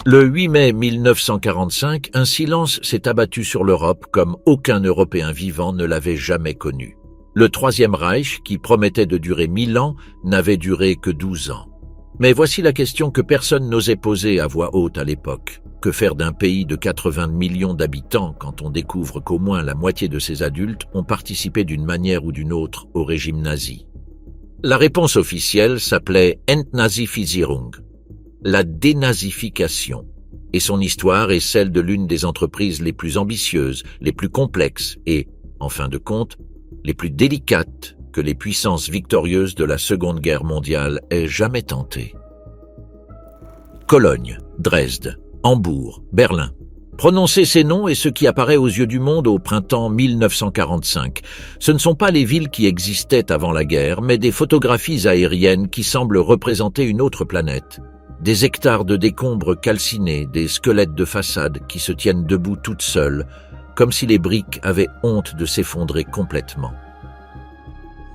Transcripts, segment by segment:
Le 8 mai 1945, un silence s'est abattu sur l'Europe comme aucun Européen vivant ne l'avait jamais connu. Le Troisième Reich, qui promettait de durer 1000 ans, n'avait duré que 12 ans. Mais voici la question que personne n'osait poser à voix haute à l'époque. Que faire d'un pays de 80 millions d'habitants quand on découvre qu'au moins la moitié de ses adultes ont participé d'une manière ou d'une autre au régime nazi? La réponse officielle s'appelait Entnazifizierung, la dénazification, et son histoire est celle de l'une des entreprises les plus ambitieuses, les plus complexes et, en fin de compte, les plus délicates que les puissances victorieuses de la Seconde Guerre mondiale aient jamais tentées. Cologne, Dresde, Hambourg, Berlin. Prononcer ces noms est ce qui apparaît aux yeux du monde au printemps 1945. Ce ne sont pas les villes qui existaient avant la guerre, mais des photographies aériennes qui semblent représenter une autre planète. Des hectares de décombres calcinés, des squelettes de façades qui se tiennent debout toutes seules, comme si les briques avaient honte de s'effondrer complètement.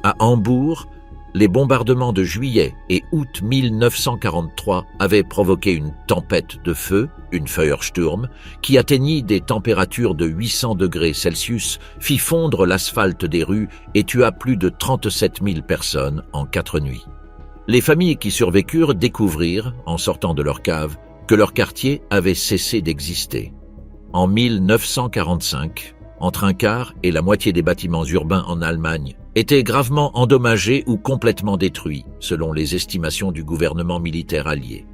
À Hambourg, les bombardements de juillet et août 1943 avaient provoqué une tempête de feu, une Feuersturm, qui atteignit des températures de 800 degrés Celsius, fit fondre l'asphalte des rues et tua plus de 37 000 personnes en 4 nuits. Les familles qui survécurent découvrirent, en sortant de leur cave, que leur quartier avait cessé d'exister. En 1945, entre un quart et la moitié des bâtiments urbains en Allemagne étaient gravement endommagés ou complètement détruits, selon les estimations du gouvernement militaire allié.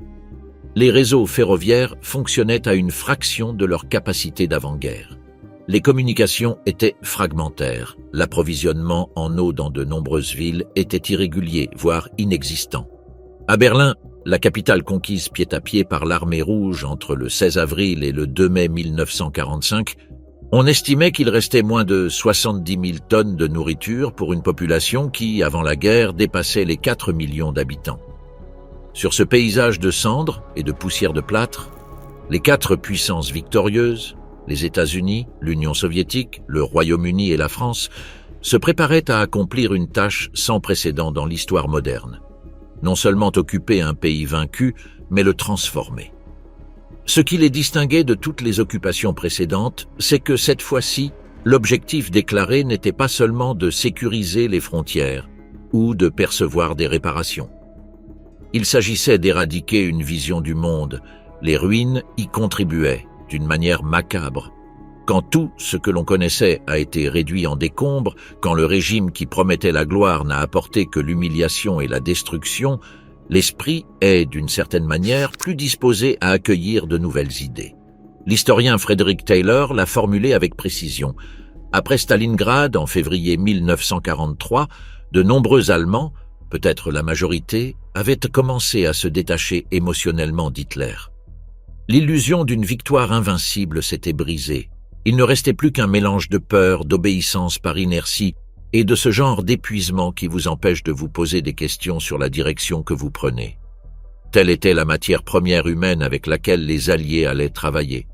Les réseaux ferroviaires fonctionnaient à une fraction de leur capacité d'avant-guerre. Les communications étaient fragmentaires. L'approvisionnement en eau dans de nombreuses villes était irrégulier, voire inexistant. À Berlin, la capitale conquise pied à pied par l'armée rouge entre le 16 avril et le 2 mai 1945, on estimait qu'il restait moins de 70 000 tonnes de nourriture pour une population qui, avant la guerre, dépassait les 4 millions d'habitants. Sur ce paysage de cendres et de poussière de plâtre, les 4 puissances victorieuses, les États-Unis, l'Union soviétique, le Royaume-Uni et la France, se préparaient à accomplir une tâche sans précédent dans l'histoire moderne. Non seulement occuper un pays vaincu, mais le transformer. Ce qui les distinguait de toutes les occupations précédentes, c'est que cette fois-ci, l'objectif déclaré n'était pas seulement de sécuriser les frontières ou de percevoir des réparations. Il s'agissait d'éradiquer une vision du monde. Les ruines y contribuaient, d'une manière macabre. Quand tout ce que l'on connaissait a été réduit en décombres, quand le régime qui promettait la gloire n'a apporté que l'humiliation et la destruction, l'esprit est, d'une certaine manière, plus disposé à accueillir de nouvelles idées. L'historien Frederick Taylor l'a formulé avec précision. Après Stalingrad, en février 1943, de nombreux Allemands, peut-être la majorité, avaient commencé à se détacher émotionnellement d'Hitler. L'illusion d'une victoire invincible s'était brisée. Il ne restait plus qu'un mélange de peur, d'obéissance par inertie, et de ce genre d'épuisement qui vous empêche de vous poser des questions sur la direction que vous prenez. Telle était la matière première humaine avec laquelle les Alliés allaient travailler.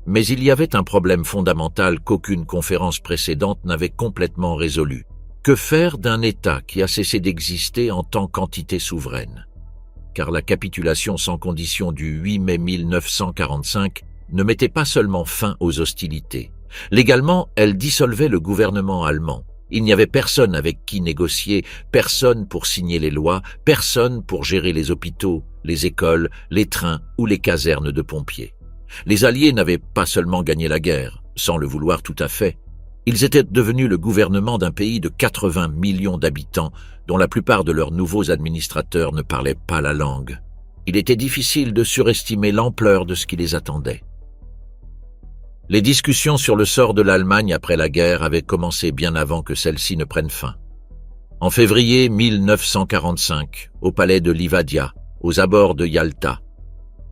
Mais il y avait un problème fondamental qu'aucune conférence précédente n'avait complètement résolu. Que faire d'un État qui a cessé d'exister en tant qu'entité souveraine? Car la capitulation sans condition du 8 mai 1945 ne mettait pas seulement fin aux hostilités. Légalement, elle dissolvait le gouvernement allemand. Il n'y avait personne avec qui négocier, personne pour signer les lois, personne pour gérer les hôpitaux, les écoles, les trains ou les casernes de pompiers. Les Alliés n'avaient pas seulement gagné la guerre, sans le vouloir tout à fait. Ils étaient devenus le gouvernement d'un pays de 80 millions d'habitants, dont la plupart de leurs nouveaux administrateurs ne parlaient pas la langue. Il était difficile de surestimer l'ampleur de ce qui les attendait. Les discussions sur le sort de l'Allemagne après la guerre avaient commencé bien avant que celle-ci ne prenne fin. En février 1945, au palais de Livadia, aux abords de Yalta,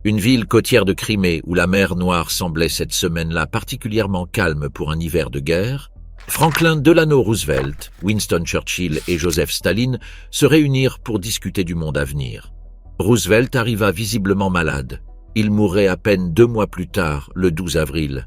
une ville côtière de Crimée où la mer Noire semblait cette semaine-là particulièrement calme pour un hiver de guerre, Franklin Delano Roosevelt, Winston Churchill et Joseph Staline se réunirent pour discuter du monde à venir. Roosevelt arriva visiblement malade. Il mourrait à peine 2 mois plus tard, le 12 avril.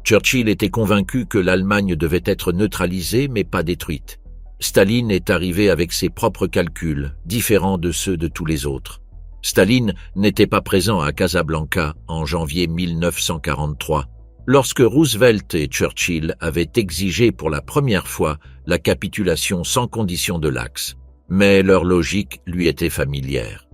Churchill était convaincu que l'Allemagne devait être neutralisée mais pas détruite. Staline est arrivé avec ses propres calculs, différents de ceux de tous les autres. Staline n'était pas présent à Casablanca en janvier 1943, lorsque Roosevelt et Churchill avaient exigé pour la première fois la capitulation sans condition de l'Axe, mais leur logique lui était familière.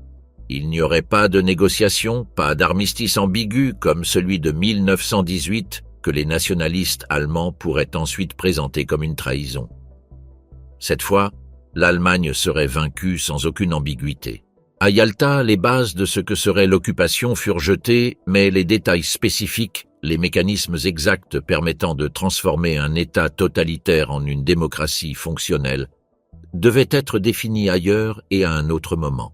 Il n'y aurait pas de négociation, pas d'armistice ambigu comme celui de 1918 que les nationalistes allemands pourraient ensuite présenter comme une trahison. Cette fois, l'Allemagne serait vaincue sans aucune ambiguïté. À Yalta, les bases de ce que serait l'occupation furent jetées, mais les détails spécifiques, les mécanismes exacts permettant de transformer un État totalitaire en une démocratie fonctionnelle, devaient être définis ailleurs et à un autre moment.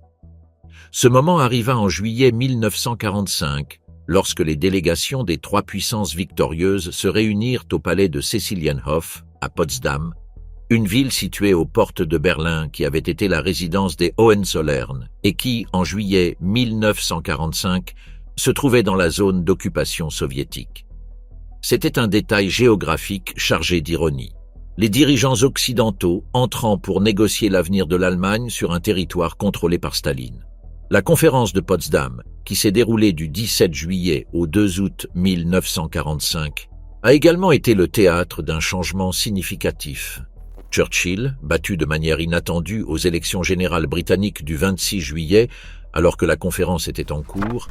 Ce moment arriva en juillet 1945, lorsque les délégations des trois puissances victorieuses se réunirent au palais de Cäcilienhof, à Potsdam, une ville située aux portes de Berlin qui avait été la résidence des Hohenzollern et qui, en juillet 1945, se trouvait dans la zone d'occupation soviétique. C'était un détail géographique chargé d'ironie. Les dirigeants occidentaux entrant pour négocier l'avenir de l'Allemagne sur un territoire contrôlé par Staline. La conférence de Potsdam, qui s'est déroulée du 17 juillet au 2 août 1945, a également été le théâtre d'un changement significatif. Churchill, battu de manière inattendue aux élections générales britanniques du 26 juillet, alors que la conférence était en cours,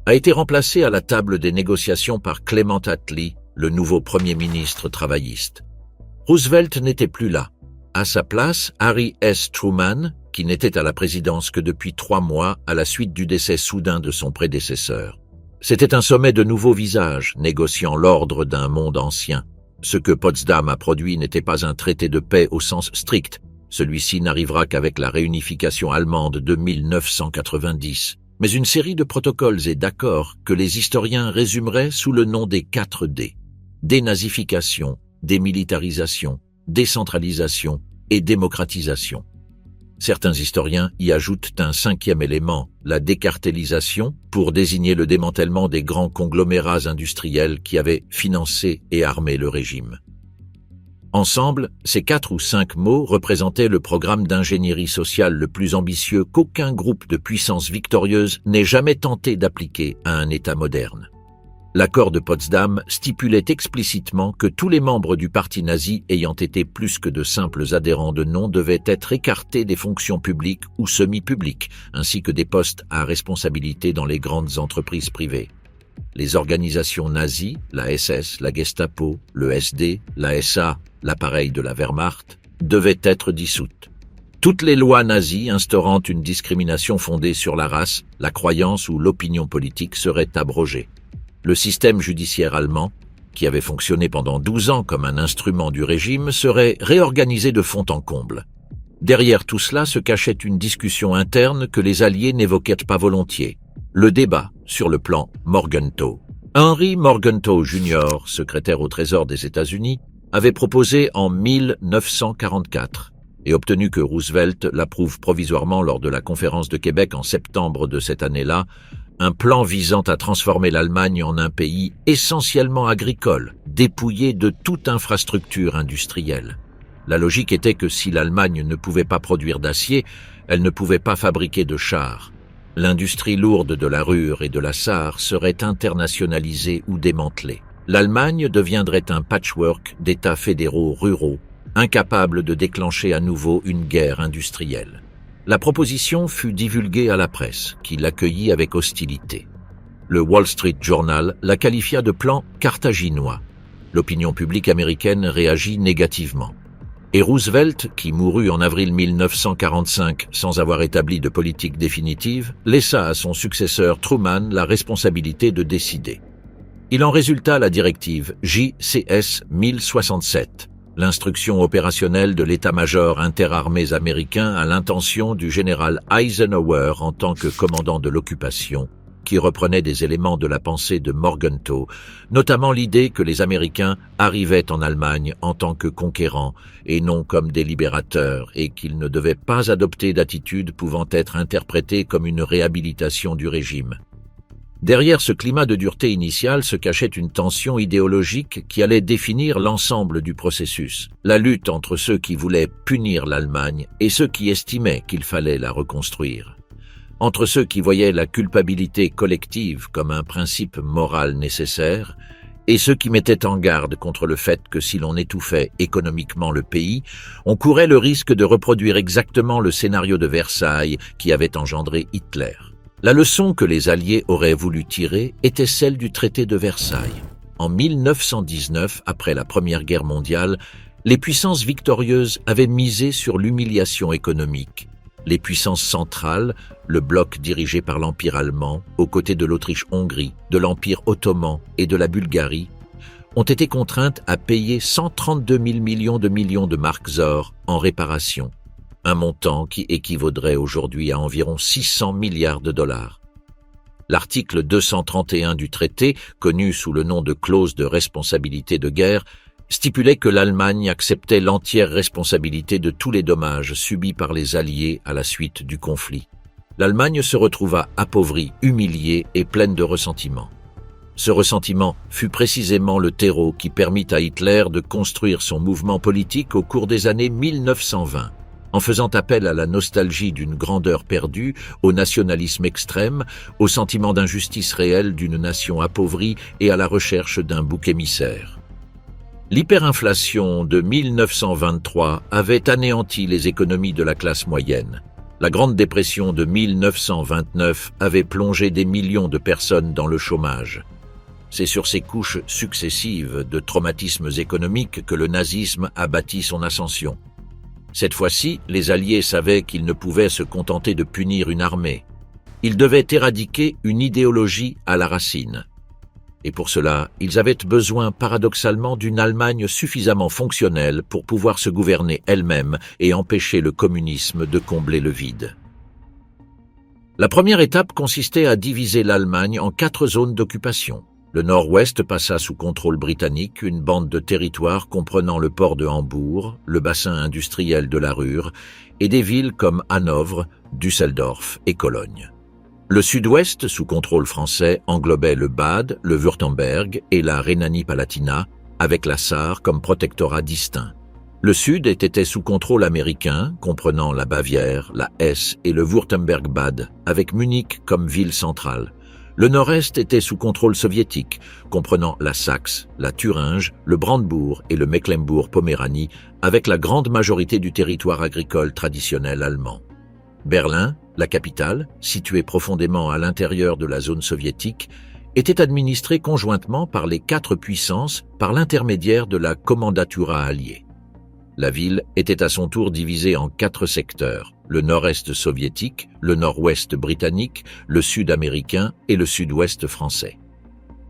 a été remplacé à la table des négociations par Clement Attlee, le nouveau Premier ministre travailliste. Roosevelt n'était plus là. À sa place, Harry S. Truman, qui n'était à la présidence que depuis 3 mois à la suite du décès soudain de son prédécesseur. C'était un sommet de nouveaux visages, négociant l'ordre d'un monde ancien. Ce que Potsdam a produit n'était pas un traité de paix au sens strict. Celui-ci n'arrivera qu'avec la réunification allemande de 1990, mais une série de protocoles et d'accords que les historiens résumeraient sous le nom des 4D. Dénazification, démilitarisation, décentralisation et démocratisation. Certains historiens y ajoutent un 5e élément, la décartélisation, pour désigner le démantèlement des grands conglomérats industriels qui avaient financé et armé le régime. Ensemble, ces 4 ou 5 mots représentaient le programme d'ingénierie sociale le plus ambitieux qu'aucun groupe de puissance victorieuse n'ait jamais tenté d'appliquer à un État moderne. L'accord de Potsdam stipulait explicitement que tous les membres du parti nazi ayant été plus que de simples adhérents de nom devaient être écartés des fonctions publiques ou semi-publiques, ainsi que des postes à responsabilité dans les grandes entreprises privées. Les organisations nazies, la SS, la Gestapo, le SD, la SA, l'appareil de la Wehrmacht, devaient être dissoutes. Toutes les lois nazies instaurant une discrimination fondée sur la race, la croyance ou l'opinion politique seraient abrogées. Le système judiciaire allemand, qui avait fonctionné pendant 12 ans comme un instrument du régime, serait réorganisé de fond en comble. Derrière tout cela se cachait une discussion interne que les Alliés n'évoquaient pas volontiers, le débat sur le plan Morgenthau. Henry Morgenthau Jr., secrétaire au Trésor des États-Unis, avait proposé en 1944 et obtenu que Roosevelt l'approuve provisoirement lors de la conférence de Québec en septembre de cette année-là, un plan visant à transformer l'Allemagne en un pays essentiellement agricole, dépouillé de toute infrastructure industrielle. La logique était que si l'Allemagne ne pouvait pas produire d'acier, elle ne pouvait pas fabriquer de chars. L'industrie lourde de la Ruhr et de la Sarre serait internationalisée ou démantelée. L'Allemagne deviendrait un patchwork d'États fédéraux ruraux, incapables de déclencher à nouveau une guerre industrielle. La proposition fut divulguée à la presse, qui l'accueillit avec hostilité. Le Wall Street Journal la qualifia de plan carthaginois. L'opinion publique américaine réagit négativement. Et Roosevelt, qui mourut en avril 1945 sans avoir établi de politique définitive, laissa à son successeur Truman la responsabilité de décider. Il en résulta la directive JCS 1067. L'instruction opérationnelle de l'état-major interarmées américain à l'intention du général Eisenhower en tant que commandant de l'occupation, qui reprenait des éléments de la pensée de Morgenthau, notamment l'idée que les Américains arrivaient en Allemagne en tant que conquérants et non comme des libérateurs et qu'ils ne devaient pas adopter d'attitude pouvant être interprétée comme une réhabilitation du régime. Derrière ce climat de dureté initiale se cachait une tension idéologique qui allait définir l'ensemble du processus, la lutte entre ceux qui voulaient punir l'Allemagne et ceux qui estimaient qu'il fallait la reconstruire. entre ceux qui voyaient la culpabilité collective comme un principe moral nécessaire et ceux qui mettaient en garde contre le fait que si l'on étouffait économiquement le pays, on courait le risque de reproduire exactement le scénario de Versailles qui avait engendré Hitler. La leçon que les Alliés auraient voulu tirer était celle du traité de Versailles. En 1919, après la Première Guerre mondiale, les puissances victorieuses avaient misé sur l'humiliation économique. Les puissances centrales, le bloc dirigé par l'Empire allemand, aux côtés de l'Autriche-Hongrie, de l'Empire ottoman et de la Bulgarie, ont été contraintes à payer 132 000 millions de marks or en réparation, un montant qui équivaudrait aujourd'hui à environ 600 milliards de dollars. L'article 231 du traité, connu sous le nom de clause de responsabilité de guerre, stipulait que l'Allemagne acceptait l'entière responsabilité de tous les dommages subis par les Alliés à la suite du conflit. L'Allemagne se retrouva appauvrie, humiliée et pleine de ressentiment. Ce ressentiment fut précisément le terreau qui permit à Hitler de construire son mouvement politique au cours des années 1920. En faisant appel à la nostalgie d'une grandeur perdue, au nationalisme extrême, au sentiment d'injustice réelle d'une nation appauvrie et à la recherche d'un bouc émissaire. L'hyperinflation de 1923 avait anéanti les économies de la classe moyenne. La Grande Dépression de 1929 avait plongé des millions de personnes dans le chômage. C'est sur ces couches successives de traumatismes économiques que le nazisme a bâti son ascension. Cette fois-ci, les Alliés savaient qu'ils ne pouvaient se contenter de punir une armée. Ils devaient éradiquer une idéologie à la racine. Et pour cela, ils avaient besoin paradoxalement d'une Allemagne suffisamment fonctionnelle pour pouvoir se gouverner elle-même et empêcher le communisme de combler le vide. La première étape consistait à diviser l'Allemagne en 4 zones d'occupation. Le nord-ouest passa sous contrôle britannique, une bande de territoire comprenant le port de Hambourg, le bassin industriel de la Ruhr et des villes comme Hanovre, Düsseldorf et Cologne. Le sud-ouest, sous contrôle français, englobait le Bade, le Wurtemberg et la Rhénanie-Palatinat, avec la Sarre comme protectorat distinct. Le sud était sous contrôle américain, comprenant la Bavière, la Hesse et le Wurtemberg-Bade, avec Munich comme ville centrale. Le nord-est était sous contrôle soviétique, comprenant la Saxe, la Thuringe, le Brandebourg et le Mecklembourg-Poméranie, avec la grande majorité du territoire agricole traditionnel allemand. Berlin, la capitale, située profondément à l'intérieur de la zone soviétique, était administrée conjointement par les 4 puissances par l'intermédiaire de la Kommandatura alliée. La ville était à son tour divisée en 4 secteurs, le nord-est soviétique, le nord-ouest britannique, le sud américain et le sud-ouest français.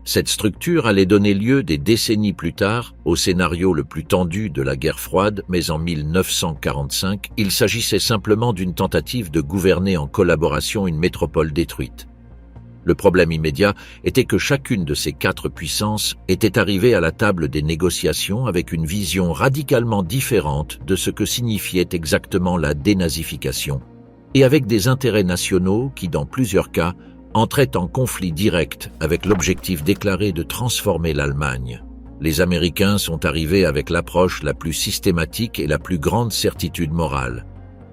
Cette structure allait donner lieu des décennies plus tard au scénario le plus tendu de la guerre froide, mais en 1945, il s'agissait simplement d'une tentative de gouverner en collaboration une métropole détruite. Le problème immédiat était que chacune de ces 4 puissances était arrivée à la table des négociations avec une vision radicalement différente de ce que signifiait exactement la dénazification, et avec des intérêts nationaux qui, dans plusieurs cas, entraient en conflit direct avec l'objectif déclaré de transformer l'Allemagne. Les Américains sont arrivés avec l'approche la plus systématique et la plus grande certitude morale.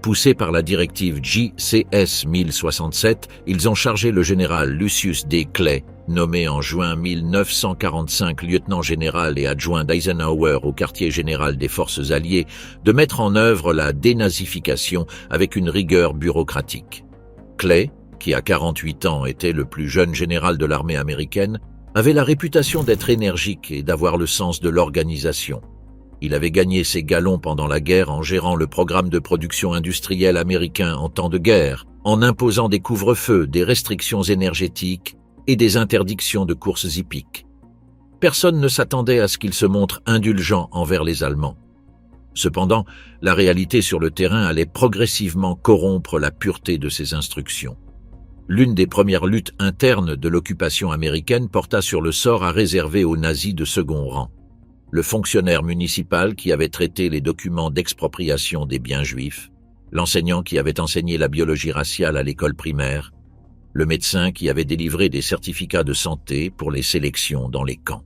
Poussés par la directive JCS 1067, ils ont chargé le général Lucius D. Clay, nommé en juin 1945 lieutenant-général et adjoint d'Eisenhower au quartier général des forces alliées, de mettre en œuvre la dénazification avec une rigueur bureaucratique. Clay, qui à 48 ans était le plus jeune général de l'armée américaine, avait la réputation d'être énergique et d'avoir le sens de l'organisation. Il avait gagné ses galons pendant la guerre en gérant le programme de production industrielle américain en temps de guerre, en imposant des couvre-feux, des restrictions énergétiques et des interdictions de courses hippiques. Personne ne s'attendait à ce qu'il se montre indulgent envers les Allemands. Cependant, la réalité sur le terrain allait progressivement corrompre la pureté de ses instructions. L'une des premières luttes internes de l'occupation américaine porta sur le sort à réserver aux nazis de second rang. Le fonctionnaire municipal qui avait traité les documents d'expropriation des biens juifs, l'enseignant qui avait enseigné la biologie raciale à l'école primaire, le médecin qui avait délivré des certificats de santé pour les sélections dans les camps.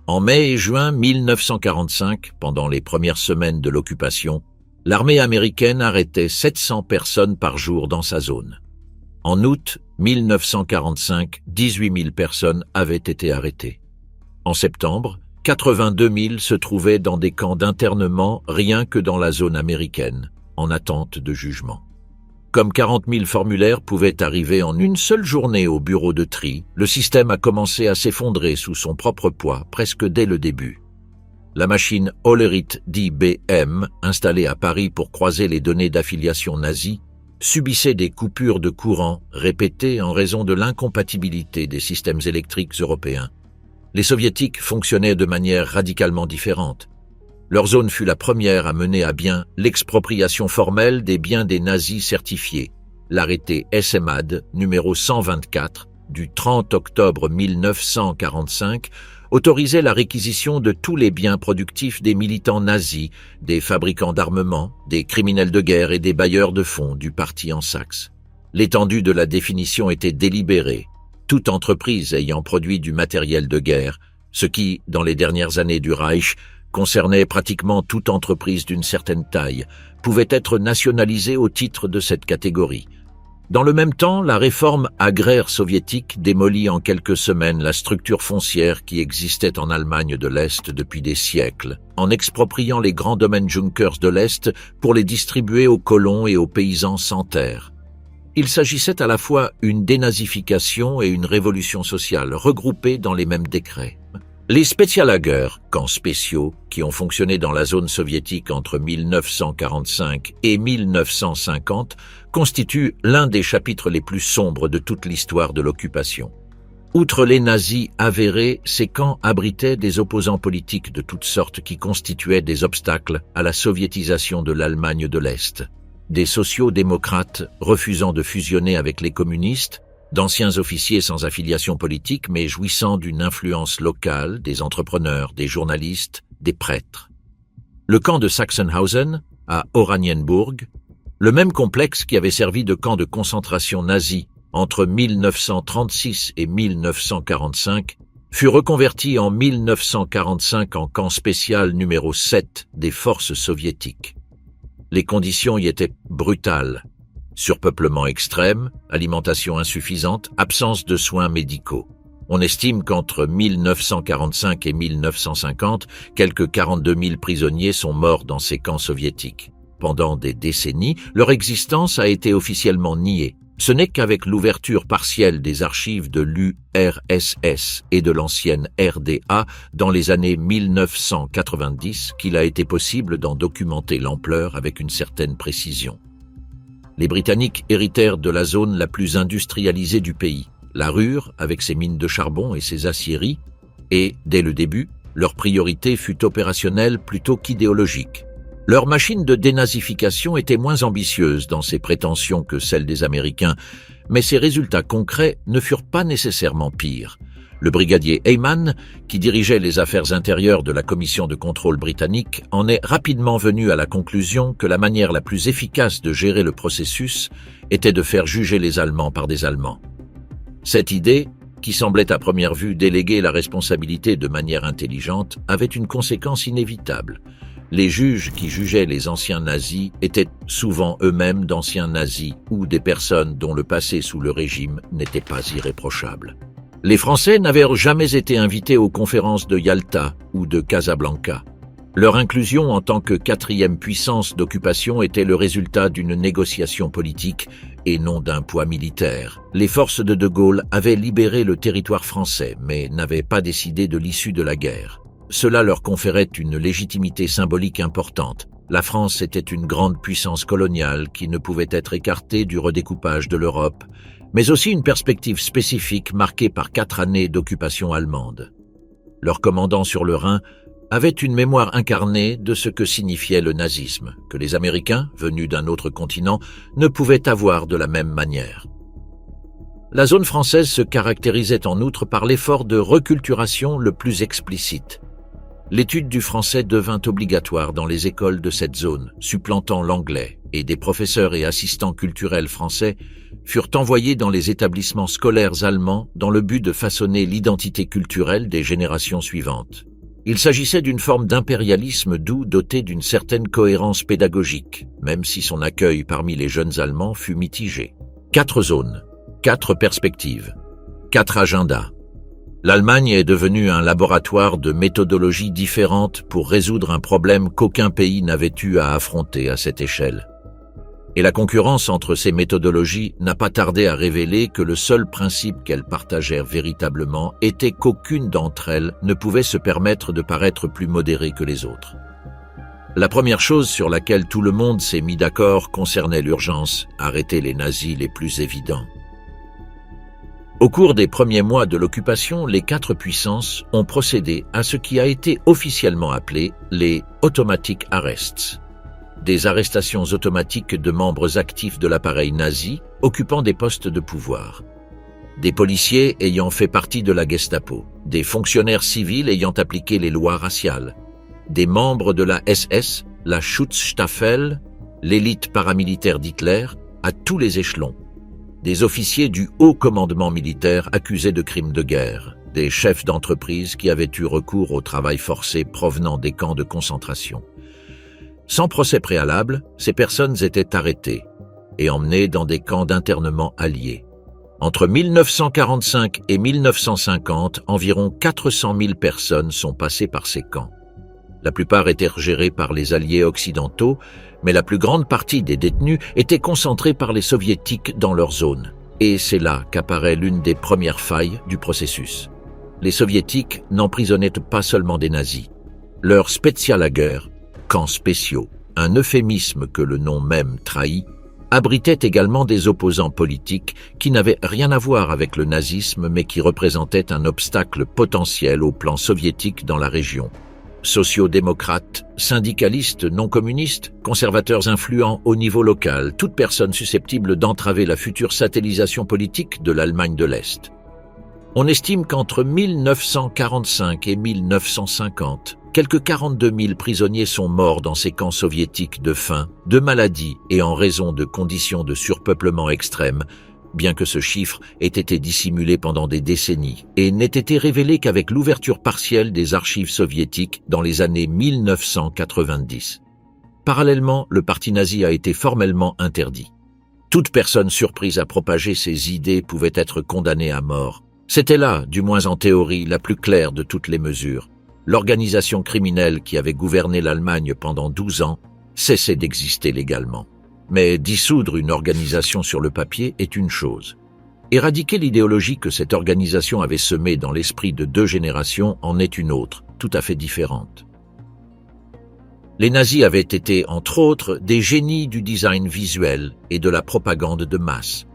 En mai et juin 1945, pendant les premières semaines de l'occupation, l'armée américaine arrêtait 700 personnes par jour dans sa zone. En août 1945, 18 000 personnes avaient été arrêtées. En septembre, 82 000 se trouvaient dans des camps d'internement rien que dans la zone américaine, en attente de jugement. Comme 40 000 formulaires pouvaient arriver en une seule journée au bureau de tri, le système a commencé à s'effondrer sous son propre poids presque dès le début. La machine Hollerith d'IBM, installée à Paris pour croiser les données d'affiliation nazie, subissait des coupures de courant répétées en raison de l'incompatibilité des systèmes électriques européens. Les soviétiques fonctionnaient de manière radicalement différente. Leur zone fut la première à mener à bien l'expropriation formelle des biens des nazis certifiés. L'arrêté SMAD numéro 124 du 30 octobre 1945 autorisait la réquisition de tous les biens productifs des militants nazis, des fabricants d'armements, des criminels de guerre et des bailleurs de fonds du parti en Saxe. L'étendue de la définition était délibérée. Toute entreprise ayant produit du matériel de guerre, ce qui, dans les dernières années du Reich, concernait pratiquement toute entreprise d'une certaine taille, pouvait être nationalisée au titre de cette catégorie. Dans le même temps, la réforme agraire soviétique démolit en quelques semaines la structure foncière qui existait en Allemagne de l'Est depuis des siècles, en expropriant les grands domaines Junkers de l'Est pour les distribuer aux colons et aux paysans sans terre. Il s'agissait à la fois une dénazification et une révolution sociale regroupées dans les mêmes décrets. Les Speziallager, camps spéciaux, qui ont fonctionné dans la zone soviétique entre 1945 et 1950, constituent l'un des chapitres les plus sombres de toute l'histoire de l'occupation. Outre les nazis avérés, ces camps abritaient des opposants politiques de toutes sortes qui constituaient des obstacles à la soviétisation de l'Allemagne de l'Est. Des sociaux-démocrates refusant de fusionner avec les communistes, d'anciens officiers sans affiliation politique mais jouissant d'une influence locale, des entrepreneurs, des journalistes, des prêtres. Le camp de Sachsenhausen, à Oranienburg, le même complexe qui avait servi de camp de concentration nazi entre 1936 et 1945, fut reconverti en 1945 en camp spécial numéro 7 des forces soviétiques. Les conditions y étaient brutales. Surpeuplement extrême, alimentation insuffisante, absence de soins médicaux. On estime qu'entre 1945 et 1950, quelques 42 000 prisonniers sont morts dans ces camps soviétiques. Pendant des décennies, leur existence a été officiellement niée. Ce n'est qu'avec l'ouverture partielle des archives de l'URSS et de l'ancienne RDA dans les années 1990 qu'il a été possible d'en documenter l'ampleur avec une certaine précision. Les Britanniques héritèrent de la zone la plus industrialisée du pays, la Ruhr avec ses mines de charbon et ses aciéries, et, dès le début, leur priorité fut opérationnelle plutôt qu'idéologique. Leur machine de dénazification était moins ambitieuse dans ses prétentions que celle des Américains, mais ses résultats concrets ne furent pas nécessairement pires. Le brigadier Heyman, qui dirigeait les affaires intérieures de la commission de contrôle britannique, en est rapidement venu à la conclusion que la manière la plus efficace de gérer le processus était de faire juger les Allemands par des Allemands. Cette idée, qui semblait à première vue déléguer la responsabilité de manière intelligente, avait une conséquence inévitable. Les juges qui jugeaient les anciens nazis étaient souvent eux-mêmes d'anciens nazis ou des personnes dont le passé sous le régime n'était pas irréprochable. Les Français n'avaient jamais été invités aux conférences de Yalta ou de Casablanca. Leur inclusion en tant que quatrième puissance d'occupation était le résultat d'une négociation politique et non d'un poids militaire. Les forces de Gaulle avaient libéré le territoire français, mais n'avaient pas décidé de l'issue de la guerre. Cela leur conférait une légitimité symbolique importante. La France était une grande puissance coloniale qui ne pouvait être écartée du redécoupage de l'Europe, mais aussi une perspective spécifique marquée par 4 années d'occupation allemande. Leur commandant sur le Rhin avait une mémoire incarnée de ce que signifiait le nazisme, que les Américains, venus d'un autre continent, ne pouvaient avoir de la même manière. La zone française se caractérisait en outre par l'effort de reculturation le plus explicite. L'étude du français devint obligatoire dans les écoles de cette zone, supplantant l'anglais, et des professeurs et assistants culturels français furent envoyés dans les établissements scolaires allemands dans le but de façonner l'identité culturelle des générations suivantes. Il s'agissait d'une forme d'impérialisme doux dotée d'une certaine cohérence pédagogique, même si son accueil parmi les jeunes Allemands fut mitigé. 4 zones. 4 perspectives, 4 agendas. L'Allemagne est devenue un laboratoire de méthodologies différentes pour résoudre un problème qu'aucun pays n'avait eu à affronter à cette échelle. Et la concurrence entre ces méthodologies n'a pas tardé à révéler que le seul principe qu'elles partagèrent véritablement était qu'aucune d'entre elles ne pouvait se permettre de paraître plus modérée que les autres. La première chose sur laquelle tout le monde s'est mis d'accord concernait l'urgence, arrêter les nazis les plus évidents. Au cours des premiers mois de l'occupation, les 4 puissances ont procédé à ce qui a été officiellement appelé les « automatic arrests », des arrestations automatiques de membres actifs de l'appareil nazi occupant des postes de pouvoir, des policiers ayant fait partie de la Gestapo, des fonctionnaires civils ayant appliqué les lois raciales, des membres de la SS, la Schutzstaffel, l'élite paramilitaire d'Hitler, à tous les échelons, des officiers du haut commandement militaire accusés de crimes de guerre, des chefs d'entreprise qui avaient eu recours au travail forcé provenant des camps de concentration. Sans procès préalable, ces personnes étaient arrêtées et emmenées dans des camps d'internement alliés. Entre 1945 et 1950, environ 400 000 personnes sont passées par ces camps. La plupart étaient gérés par les alliés occidentaux, mais la plus grande partie des détenus étaient concentrés par les soviétiques dans leur zone. Et c'est là qu'apparaît l'une des premières failles du processus. Les soviétiques n'emprisonnaient pas seulement des nazis. Leurs Speziallager, camps spéciaux, un euphémisme que le nom même trahit, abritait également des opposants politiques qui n'avaient rien à voir avec le nazisme mais qui représentaient un obstacle potentiel au plan soviétique dans la région. Sociaux-démocrates, syndicalistes non communistes, conservateurs influents au niveau local, toute personne susceptible d'entraver la future satellisation politique de l'Allemagne de l'Est. On estime qu'entre 1945 et 1950, quelques 42 000 prisonniers sont morts dans ces camps soviétiques de faim, de maladie et en raison de conditions de surpeuplement extrêmes, bien que ce chiffre ait été dissimulé pendant des décennies et n'ait été révélé qu'avec l'ouverture partielle des archives soviétiques dans les années 1990. Parallèlement, le parti nazi a été formellement interdit. Toute personne surprise à propager ses idées pouvait être condamnée à mort. C'était là, du moins en théorie, la plus claire de toutes les mesures. L'organisation criminelle qui avait gouverné l'Allemagne pendant 12 ans cessait d'exister légalement. Mais dissoudre une organisation sur le papier est une chose. Éradiquer l'idéologie que cette organisation avait semée dans l'esprit de 2 générations en est une autre, tout à fait différente. Les nazis avaient été, entre autres, des génies du design visuel et de la propagande de masse.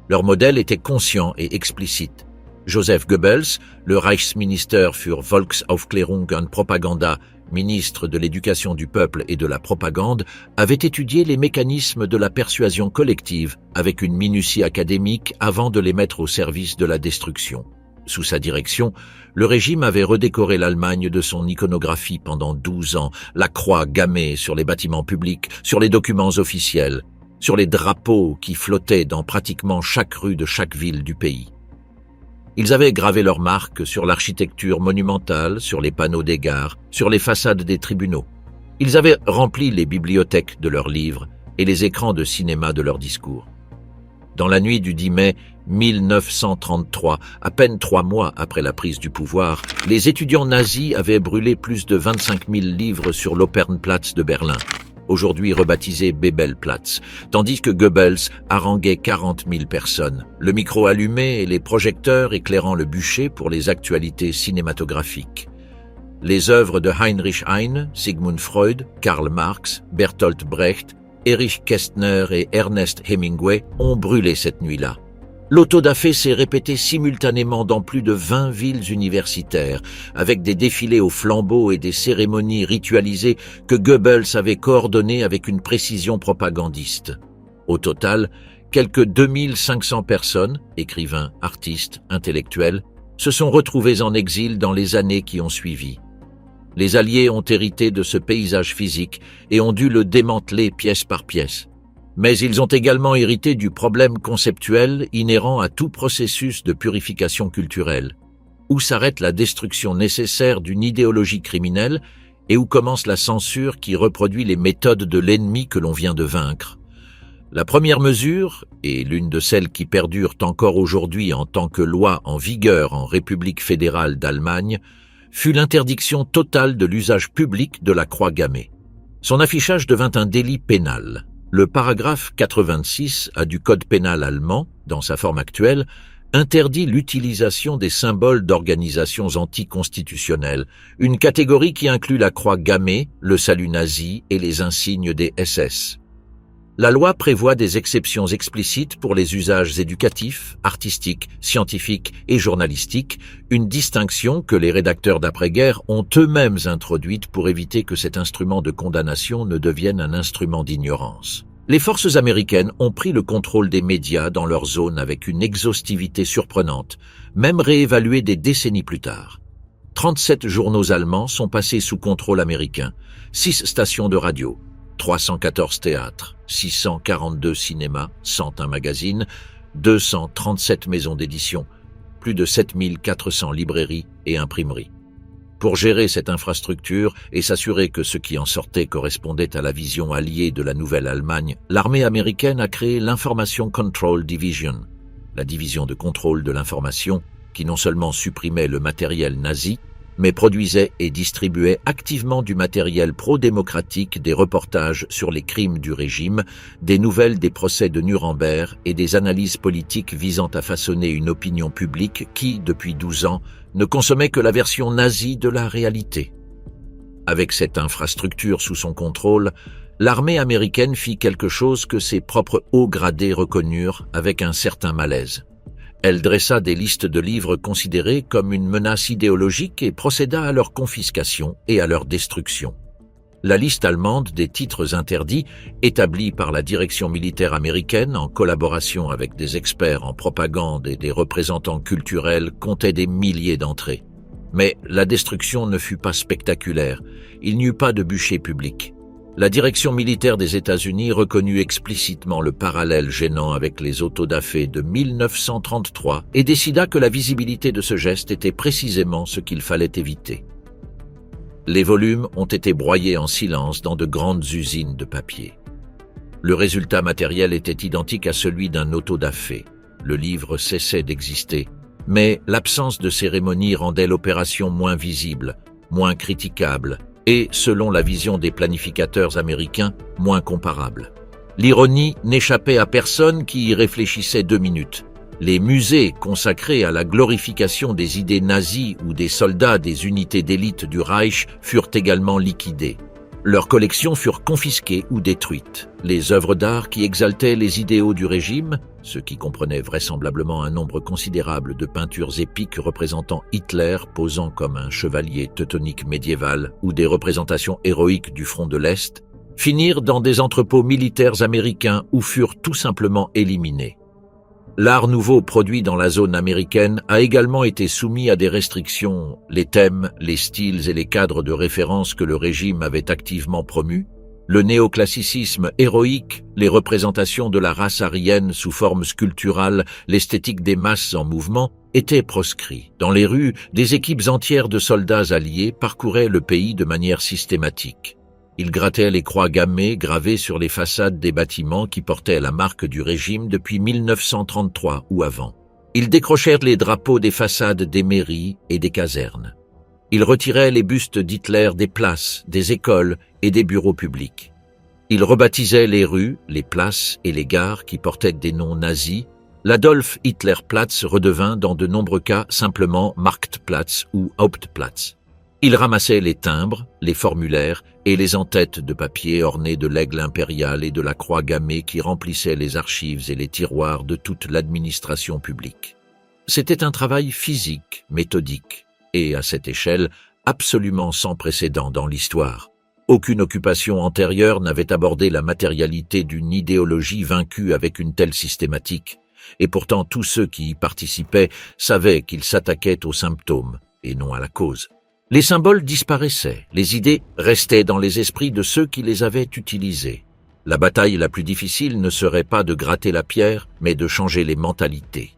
Leur modèle était conscient et explicite. Joseph Goebbels, le Reichsminister für Volksaufklärung und Propaganda, ministre de l'Éducation du peuple et de la propagande, avait étudié les mécanismes de la persuasion collective avec une minutie académique avant de les mettre au service de la destruction. Sous sa direction, le régime avait redécoré l'Allemagne de son iconographie pendant 12 ans, la croix gammée sur les bâtiments publics, sur les documents officiels, sur les drapeaux qui flottaient dans pratiquement chaque rue de chaque ville du pays. Ils avaient gravé leurs marques sur l'architecture monumentale, sur les panneaux des gares, sur les façades des tribunaux. Ils avaient rempli les bibliothèques de leurs livres et les écrans de cinéma de leurs discours. Dans la nuit du 10 mai 1933, à peine 3 mois après la prise du pouvoir, les étudiants nazis avaient brûlé plus de 25 000 livres sur l'Opernplatz de Berlin, aujourd'hui rebaptisé Bebelplatz, tandis que Goebbels haranguait 40 000 personnes, le micro allumé et les projecteurs éclairant le bûcher pour les actualités cinématographiques. Les œuvres de Heinrich Heine, Sigmund Freud, Karl Marx, Bertolt Brecht, Erich Kästner et Ernest Hemingway ont brûlé cette nuit-là. L'autodafé s'est répété simultanément dans plus de 20 villes universitaires, avec des défilés aux flambeaux et des cérémonies ritualisées que Goebbels avait coordonnées avec une précision propagandiste. Au total, quelques 2500 personnes, écrivains, artistes, intellectuels, se sont retrouvés en exil dans les années qui ont suivi. Les Alliés ont hérité de ce paysage physique et ont dû le démanteler pièce par pièce. Mais ils ont également hérité du problème conceptuel inhérent à tout processus de purification culturelle. Où s'arrête la destruction nécessaire d'une idéologie criminelle et où commence la censure qui reproduit les méthodes de l'ennemi que l'on vient de vaincre. La première mesure, et l'une de celles qui perdurent encore aujourd'hui en tant que loi en vigueur en République fédérale d'Allemagne, fut l'interdiction totale de l'usage public de la croix gammée. Son affichage devint un délit pénal. Le paragraphe 86 du Code pénal allemand, dans sa forme actuelle, interdit l'utilisation des symboles d'organisations anticonstitutionnelles, une catégorie qui inclut la croix gammée, le salut nazi et les insignes des SS. La loi prévoit des exceptions explicites pour les usages éducatifs, artistiques, scientifiques et journalistiques, une distinction que les rédacteurs d'après-guerre ont eux-mêmes introduite pour éviter que cet instrument de condamnation ne devienne un instrument d'ignorance. Les forces américaines ont pris le contrôle des médias dans leur zone avec une exhaustivité surprenante, même réévaluée des décennies plus tard. 37 journaux allemands sont passés sous contrôle américain, 6 stations de radio, 314 théâtres, 642 cinémas, 101 magazines, 237 maisons d'édition, plus de 7400 librairies et imprimeries. Pour gérer cette infrastructure et s'assurer que ce qui en sortait correspondait à la vision alliée de la Nouvelle-Allemagne, l'armée américaine a créé l'Information Control Division, la division de contrôle de l'information qui non seulement supprimait le matériel nazi, mais produisait et distribuait activement du matériel pro-démocratique, des reportages sur les crimes du régime, des nouvelles des procès de Nuremberg et des analyses politiques visant à façonner une opinion publique qui, depuis 12 ans, ne consommait que la version nazie de la réalité. Avec cette infrastructure sous son contrôle, l'armée américaine fit quelque chose que ses propres hauts gradés reconnurent avec un certain malaise. Elle dressa des listes de livres considérés comme une menace idéologique et procéda à leur confiscation et à leur destruction. La liste allemande des titres interdits, établie par la direction militaire américaine en collaboration avec des experts en propagande et des représentants culturels, comptait des milliers d'entrées. Mais la destruction ne fut pas spectaculaire, il n'y eut pas de bûcher public. La direction militaire des États-Unis reconnut explicitement le parallèle gênant avec les autodafés de 1933 et décida que la visibilité de ce geste était précisément ce qu'il fallait éviter. Les volumes ont été broyés en silence dans de grandes usines de papier. Le résultat matériel était identique à celui d'un autodafé. Le livre cessait d'exister, mais l'absence de cérémonie rendait l'opération moins visible, moins critiquable, et, selon la vision des planificateurs américains, moins comparable. L'ironie n'échappait à personne qui y réfléchissait 2 minutes. Les musées consacrés à la glorification des idées nazies ou des soldats des unités d'élite du Reich furent également liquidés. Leurs collections furent confisquées ou détruites. Les œuvres d'art qui exaltaient les idéaux du régime, ce qui comprenait vraisemblablement un nombre considérable de peintures épiques représentant Hitler posant comme un chevalier teutonique médiéval ou des représentations héroïques du front de l'Est, finirent dans des entrepôts militaires américains ou furent tout simplement éliminés. L'art nouveau produit dans la zone américaine a également été soumis à des restrictions. Les thèmes, les styles et les cadres de référence que le régime avait activement promus, le néoclassicisme héroïque, les représentations de la race aryenne sous forme sculpturale, l'esthétique des masses en mouvement, étaient proscrits. Dans les rues, des équipes entières de soldats alliés parcouraient le pays de manière systématique. Ils grattaient les croix gammées gravées sur les façades des bâtiments qui portaient la marque du régime depuis 1933 ou avant. Ils décrochèrent les drapeaux des façades des mairies et des casernes. Ils retiraient les bustes d'Hitler des places, des écoles et des bureaux publics. Ils rebaptisaient les rues, les places et les gares qui portaient des noms nazis. L'Adolf Hitler Platz redevint dans de nombreux cas simplement Marktplatz ou Hauptplatz. Ils ramassaient les timbres, les formulaires et les en-têtes de papier ornés de l'aigle impérial et de la croix gammée qui remplissaient les archives et les tiroirs de toute l'administration publique. C'était un travail physique, méthodique, et, à cette échelle, absolument sans précédent dans l'histoire. Aucune occupation antérieure n'avait abordé la matérialité d'une idéologie vaincue avec une telle systématique, et pourtant tous ceux qui y participaient savaient qu'ils s'attaquaient aux symptômes, et non à la cause. Les symboles disparaissaient, les idées restaient dans les esprits de ceux qui les avaient utilisées. La bataille la plus difficile ne serait pas de gratter la pierre, mais de changer les mentalités.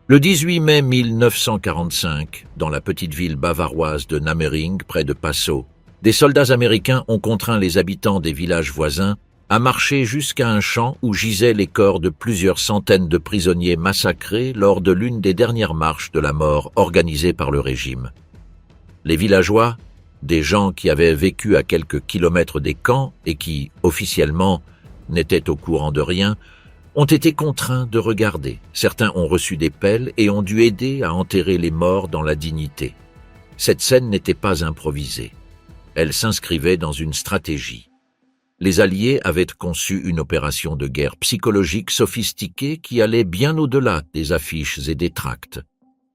Le 18 mai 1945, dans la petite ville bavaroise de Nammering, près de Passau, des soldats américains ont contraint les habitants des villages voisins a marché jusqu'à un champ où gisaient les corps de plusieurs centaines de prisonniers massacrés lors de l'une des dernières marches de la mort organisées par le régime. Les villageois, des gens qui avaient vécu à quelques kilomètres des camps et qui, officiellement, n'étaient au courant de rien, ont été contraints de regarder. Certains ont reçu des pelles et ont dû aider à enterrer les morts dans la dignité. Cette scène n'était pas improvisée. Elle s'inscrivait dans une stratégie. Les Alliés avaient conçu une opération de guerre psychologique sophistiquée qui allait bien au-delà des affiches et des tracts.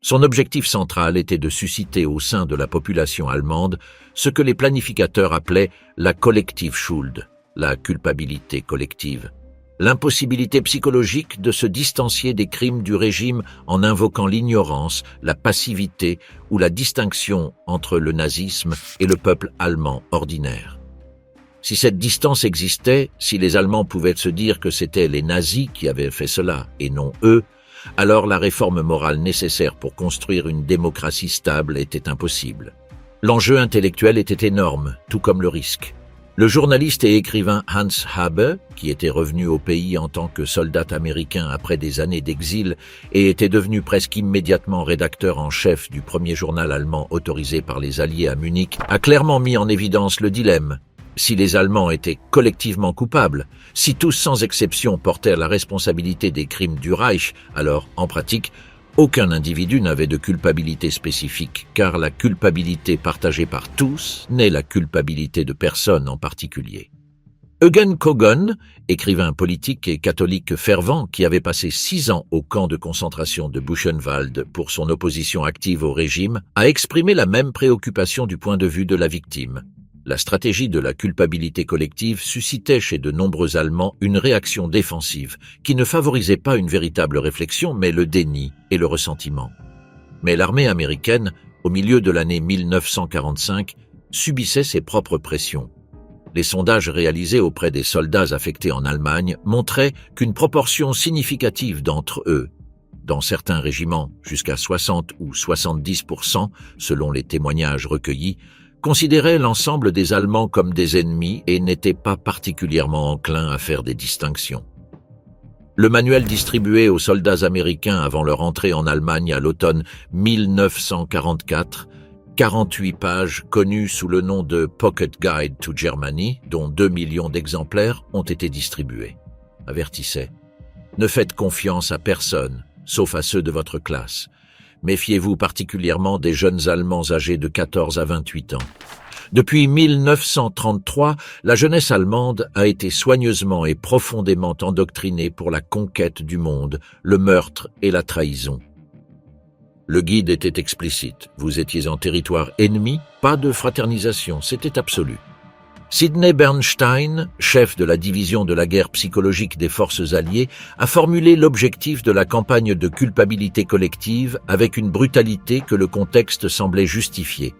Son objectif central était de susciter au sein de la population allemande ce que les planificateurs appelaient la Collective Schuld, la culpabilité collective. L'impossibilité psychologique de se distancier des crimes du régime en invoquant l'ignorance, la passivité ou la distinction entre le nazisme et le peuple allemand ordinaire. Si cette distance existait, si les Allemands pouvaient se dire que c'était les nazis qui avaient fait cela et non eux, alors la réforme morale nécessaire pour construire une démocratie stable était impossible. L'enjeu intellectuel était énorme, tout comme le risque. Le journaliste et écrivain Hans Haber, qui était revenu au pays en tant que soldat américain après des années d'exil et était devenu presque immédiatement rédacteur en chef du premier journal allemand autorisé par les Alliés à Munich, a clairement mis en évidence le dilemme. Si les Allemands étaient collectivement coupables, si tous sans exception portèrent la responsabilité des crimes du Reich, alors, en pratique, aucun individu n'avait de culpabilité spécifique, car la culpabilité partagée par tous n'est la culpabilité de personne en particulier. Eugen Kogon, écrivain politique et catholique fervent qui avait passé 6 ans au camp de concentration de Buchenwald pour son opposition active au régime, a exprimé la même préoccupation du point de vue de la victime. La stratégie de la culpabilité collective suscitait chez de nombreux Allemands une réaction défensive qui ne favorisait pas une véritable réflexion mais le déni et le ressentiment. Mais l'armée américaine, au milieu de l'année 1945, subissait ses propres pressions. Les sondages réalisés auprès des soldats affectés en Allemagne montraient qu'une proportion significative d'entre eux, dans certains régiments jusqu'à 60 ou 70% selon les témoignages recueillis, considéraient l'ensemble des Allemands comme des ennemis et n'étaient pas particulièrement enclins à faire des distinctions. Le manuel distribué aux soldats américains avant leur entrée en Allemagne à l'automne 1944, 48 pages connues sous le nom de Pocket Guide to Germany, dont 2 millions d'exemplaires ont été distribués, avertissait « Ne faites confiance à personne, sauf à ceux de votre classe. Méfiez-vous particulièrement des jeunes Allemands âgés de 14 à 28 ans. Depuis 1933, la jeunesse allemande a été soigneusement et profondément endoctrinée pour la conquête du monde, le meurtre et la trahison. Le guide était explicite. Vous étiez en territoire ennemi, pas de fraternisation, c'était absolu. Sidney Bernstein, chef de la division de la guerre psychologique des forces alliées, a formulé l'objectif de la campagne de culpabilité collective avec une brutalité que le contexte semblait justifier.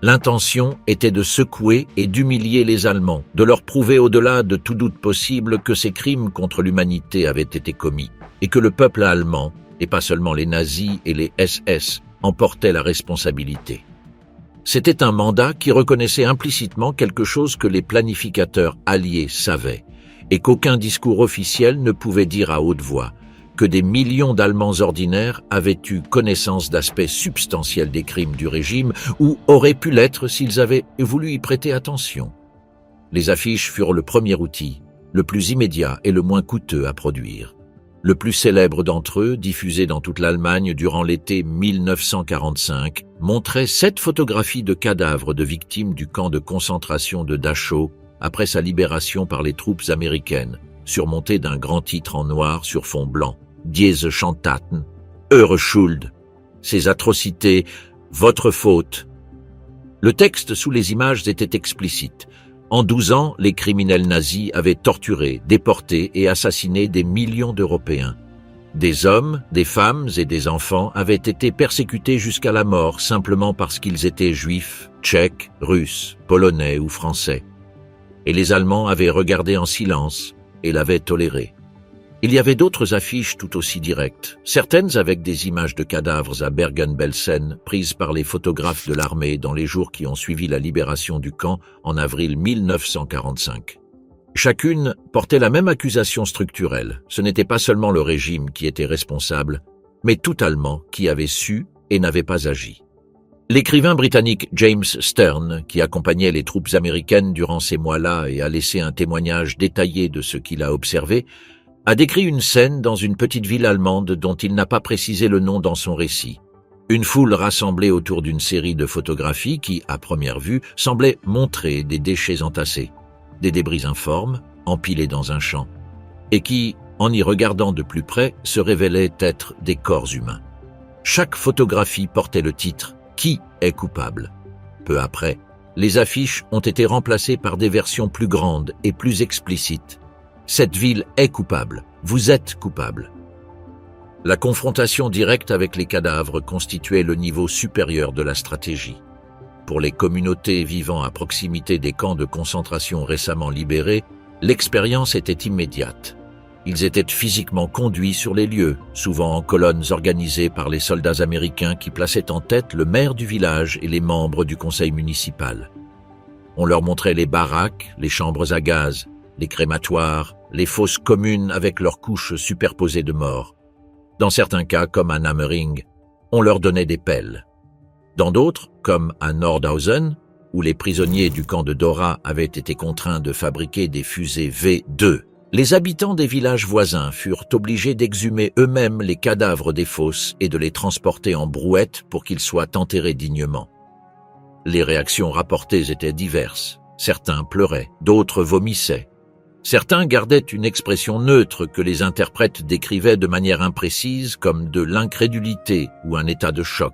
L'intention était de secouer et d'humilier les Allemands, de leur prouver au-delà de tout doute possible que ces crimes contre l'humanité avaient été commis et que le peuple allemand, et pas seulement les nazis et les SS, en portait la responsabilité. C'était un mandat qui reconnaissait implicitement quelque chose que les planificateurs alliés savaient et qu'aucun discours officiel ne pouvait dire à haute voix, que des millions d'Allemands ordinaires avaient eu connaissance d'aspects substantiels des crimes du régime ou auraient pu l'être s'ils avaient voulu y prêter attention. Les affiches furent le premier outil, le plus immédiat et le moins coûteux à produire. Le plus célèbre d'entre eux, diffusé dans toute l'Allemagne durant l'été 1945, montrait 7 photographies de cadavres de victimes du camp de concentration de Dachau après sa libération par les troupes américaines, surmontées d'un grand titre en noir sur fond blanc. Diese Schandtaten, eure Schuld. Ces atrocités, votre faute. Le texte sous les images était explicite. En 12 ans, les criminels nazis avaient torturé, déporté et assassiné des millions d'Européens. Des hommes, des femmes et des enfants avaient été persécutés jusqu'à la mort simplement parce qu'ils étaient juifs, tchèques, russes, polonais ou français. Et les Allemands avaient regardé en silence et l'avaient toléré. Il y avait d'autres affiches tout aussi directes, certaines avec des images de cadavres à Bergen-Belsen prises par les photographes de l'armée dans les jours qui ont suivi la libération du camp en avril 1945. Chacune portait la même accusation structurelle. Ce n'était pas seulement le régime qui était responsable, mais tout Allemand qui avait su et n'avait pas agi. L'écrivain britannique James Stern, qui accompagnait les troupes américaines durant ces mois-là et a laissé un témoignage détaillé de ce qu'il a observé, a décrit une scène dans une petite ville allemande dont il n'a pas précisé le nom dans son récit. Une foule rassemblée autour d'une série de photographies qui, à première vue, semblaient montrer des déchets entassés, des débris informes, empilés dans un champ, et qui, en y regardant de plus près, se révélaient être des corps humains. Chaque photographie portait le titre « Qui est coupable ?». Peu après, les affiches ont été remplacées par des versions plus grandes et plus explicites. « Cette ville est coupable. Vous êtes coupable ». La confrontation directe avec les cadavres constituait le niveau supérieur de la stratégie. Pour les communautés vivant à proximité des camps de concentration récemment libérés, l'expérience était immédiate. Ils étaient physiquement conduits sur les lieux, souvent en colonnes organisées par les soldats américains qui plaçaient en tête le maire du village et les membres du conseil municipal. On leur montrait les baraques, les chambres à gaz, les crématoires, les fosses communes avec leurs couches superposées de morts. Dans certains cas, comme à Nammering, on leur donnait des pelles. Dans d'autres, comme à Nordhausen, où les prisonniers du camp de Dora avaient été contraints de fabriquer des fusées V2, les habitants des villages voisins furent obligés d'exhumer eux-mêmes les cadavres des fosses et de les transporter en brouette pour qu'ils soient enterrés dignement. Les réactions rapportées étaient diverses. Certains pleuraient, d'autres vomissaient. Certains gardaient une expression neutre que les interprètes décrivaient de manière imprécise comme de l'incrédulité ou un état de choc.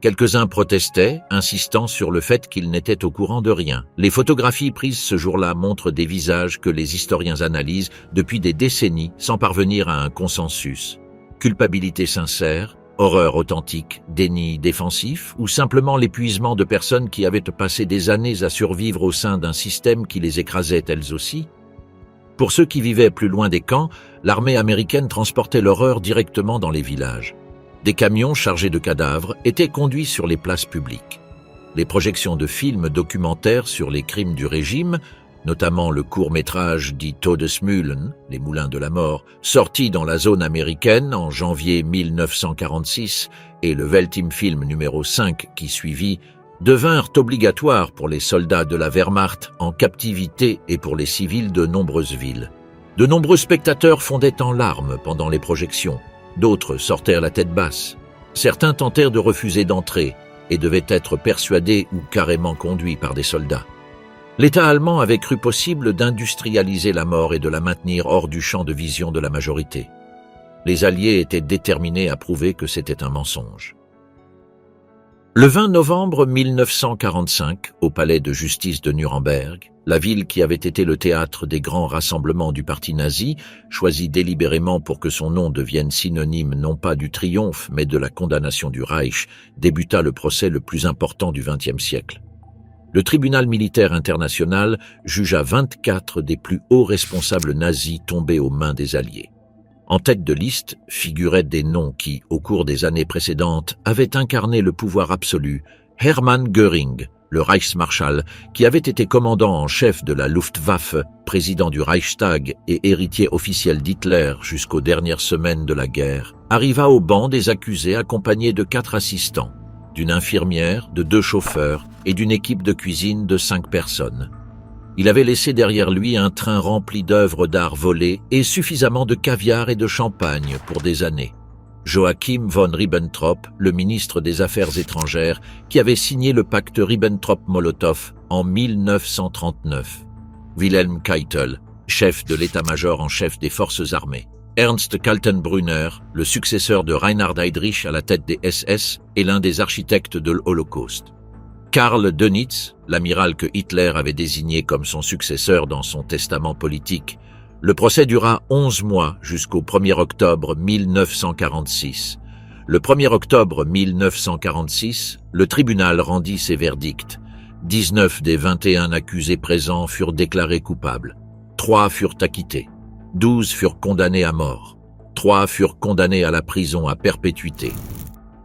Quelques-uns protestaient, insistant sur le fait qu'ils n'étaient au courant de rien. Les photographies prises ce jour-là montrent des visages que les historiens analysent depuis des décennies sans parvenir à un consensus. Culpabilité sincère, horreur authentique, déni défensif ou simplement l'épuisement de personnes qui avaient passé des années à survivre au sein d'un système qui les écrasait elles aussi. Pour ceux qui vivaient plus loin des camps, l'armée américaine transportait l'horreur directement dans les villages. Des camions chargés de cadavres étaient conduits sur les places publiques. Les projections de films documentaires sur les crimes du régime, notamment le court-métrage dit Todesmühlen, les moulins de la mort, sorti dans la zone américaine en janvier 1946, et le Weltim-film numéro 5 qui suivit, devinrent obligatoires pour les soldats de la Wehrmacht en captivité et pour les civils de nombreuses villes. De nombreux spectateurs fondaient en larmes pendant les projections, d'autres sortèrent la tête basse. Certains tentèrent de refuser d'entrer et devaient être persuadés ou carrément conduits par des soldats. L'État allemand avait cru possible d'industrialiser la mort et de la maintenir hors du champ de vision de la majorité. Les Alliés étaient déterminés à prouver que c'était un mensonge. Le 20 novembre 1945, au palais de justice de Nuremberg, la ville qui avait été le théâtre des grands rassemblements du parti nazi, choisi délibérément pour que son nom devienne synonyme non pas du triomphe mais de la condamnation du Reich, débuta le procès le plus important du XXe siècle. Le tribunal militaire international jugea 24 des plus hauts responsables nazis tombés aux mains des Alliés. En tête de liste figuraient des noms qui, au cours des années précédentes, avaient incarné le pouvoir absolu. Hermann Göring, le Reichsmarschall, qui avait été commandant en chef de la Luftwaffe, président du Reichstag et héritier officiel d'Hitler jusqu'aux dernières semaines de la guerre, arriva au banc des accusés accompagné de 4 assistants, d'une infirmière, de 2 chauffeurs et d'une équipe de cuisine de 5 personnes. Il avait laissé derrière lui un train rempli d'œuvres d'art volées et suffisamment de caviar et de champagne pour des années. Joachim von Ribbentrop, le ministre des Affaires étrangères, qui avait signé le pacte Ribbentrop-Molotov en 1939. Wilhelm Keitel, chef de l'état-major en chef des forces armées. Ernst Kaltenbrunner, le successeur de Reinhard Heydrich à la tête des SS et l'un des architectes de l'Holocauste. Karl Dönitz, l'amiral que Hitler avait désigné comme son successeur dans son testament politique. Le procès dura 11 mois jusqu'au 1er octobre 1946. Le 1er octobre 1946, le tribunal rendit ses verdicts. 19 des 21 accusés présents furent déclarés coupables. 3 furent acquittés. 12 furent condamnés à mort. 3 furent condamnés à la prison à perpétuité.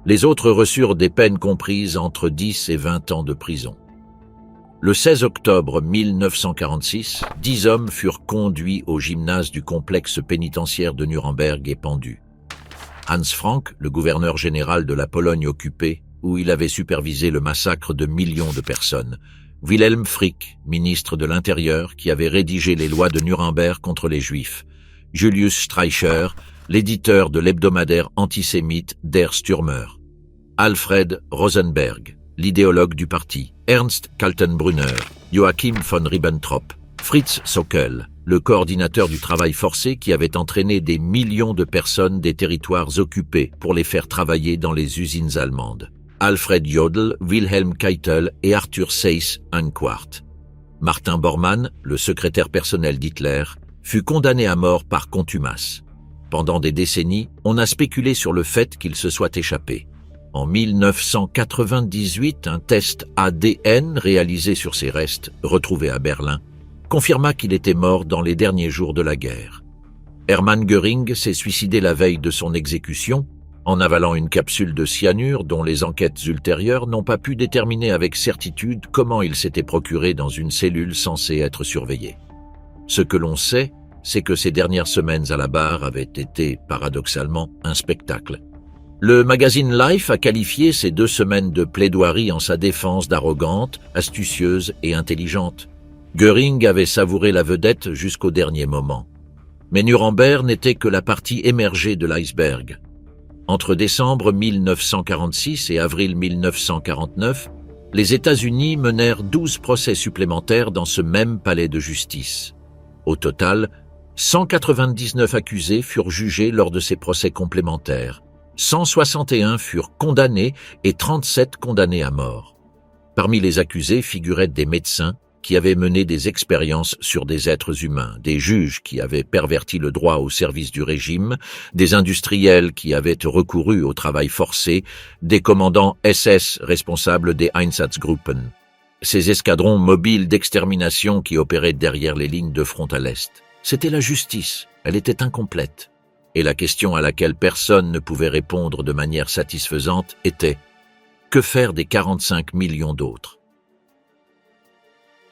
Les autres reçurent des peines comprises entre 10 et 20 ans de prison. Le 16 octobre 1946, 10 hommes furent conduits au gymnase du complexe pénitentiaire de Nuremberg et pendus. Hans Frank, le gouverneur général de la Pologne occupée, où il avait supervisé le massacre de millions de personnes. Wilhelm Frick, ministre de l'Intérieur, qui avait rédigé les lois de Nuremberg contre les Juifs. Julius Streicher, l'éditeur de l'hebdomadaire antisémite Der Stürmer. Alfred Rosenberg, l'idéologue du parti. Ernst Kaltenbrunner, Joachim von Ribbentrop, Fritz Sockel, le coordinateur du travail forcé qui avait entraîné des millions de personnes des territoires occupés pour les faire travailler dans les usines allemandes. Alfred Jodl, Wilhelm Keitel et Arthur Seyss-Inquart. Martin Bormann, le secrétaire personnel d'Hitler, fut condamné à mort par contumace. Pendant des décennies, on a spéculé sur le fait qu'il se soit échappé. En 1998, un test ADN réalisé sur ses restes, retrouvés à Berlin, confirma qu'il était mort dans les derniers jours de la guerre. Hermann Göring s'est suicidé la veille de son exécution, en avalant une capsule de cyanure dont les enquêtes ultérieures n'ont pas pu déterminer avec certitude comment il s'était procuré dans une cellule censée être surveillée. Ce que l'on sait, c'est que ces dernières semaines à la barre avaient été, paradoxalement, un spectacle. Le magazine Life a qualifié ces 2 semaines de plaidoirie en sa défense d'arrogante, astucieuse et intelligente. Göring avait savouré la vedette jusqu'au dernier moment. Mais Nuremberg n'était que la partie émergée de l'iceberg. Entre décembre 1946 et avril 1949, les États-Unis menèrent 12 procès supplémentaires dans ce même palais de justice. Au total, 199 accusés furent jugés lors de ces procès complémentaires. 161 furent condamnés et 37 condamnés à mort. Parmi les accusés figuraient des médecins qui avaient mené des expériences sur des êtres humains, des juges qui avaient perverti le droit au service du régime, des industriels qui avaient recouru au travail forcé, des commandants SS responsables des Einsatzgruppen, ces escadrons mobiles d'extermination qui opéraient derrière les lignes de front à l'Est. C'était la justice, elle était incomplète. Et la question à laquelle personne ne pouvait répondre de manière satisfaisante était « Que faire des 45 millions d'autres ?»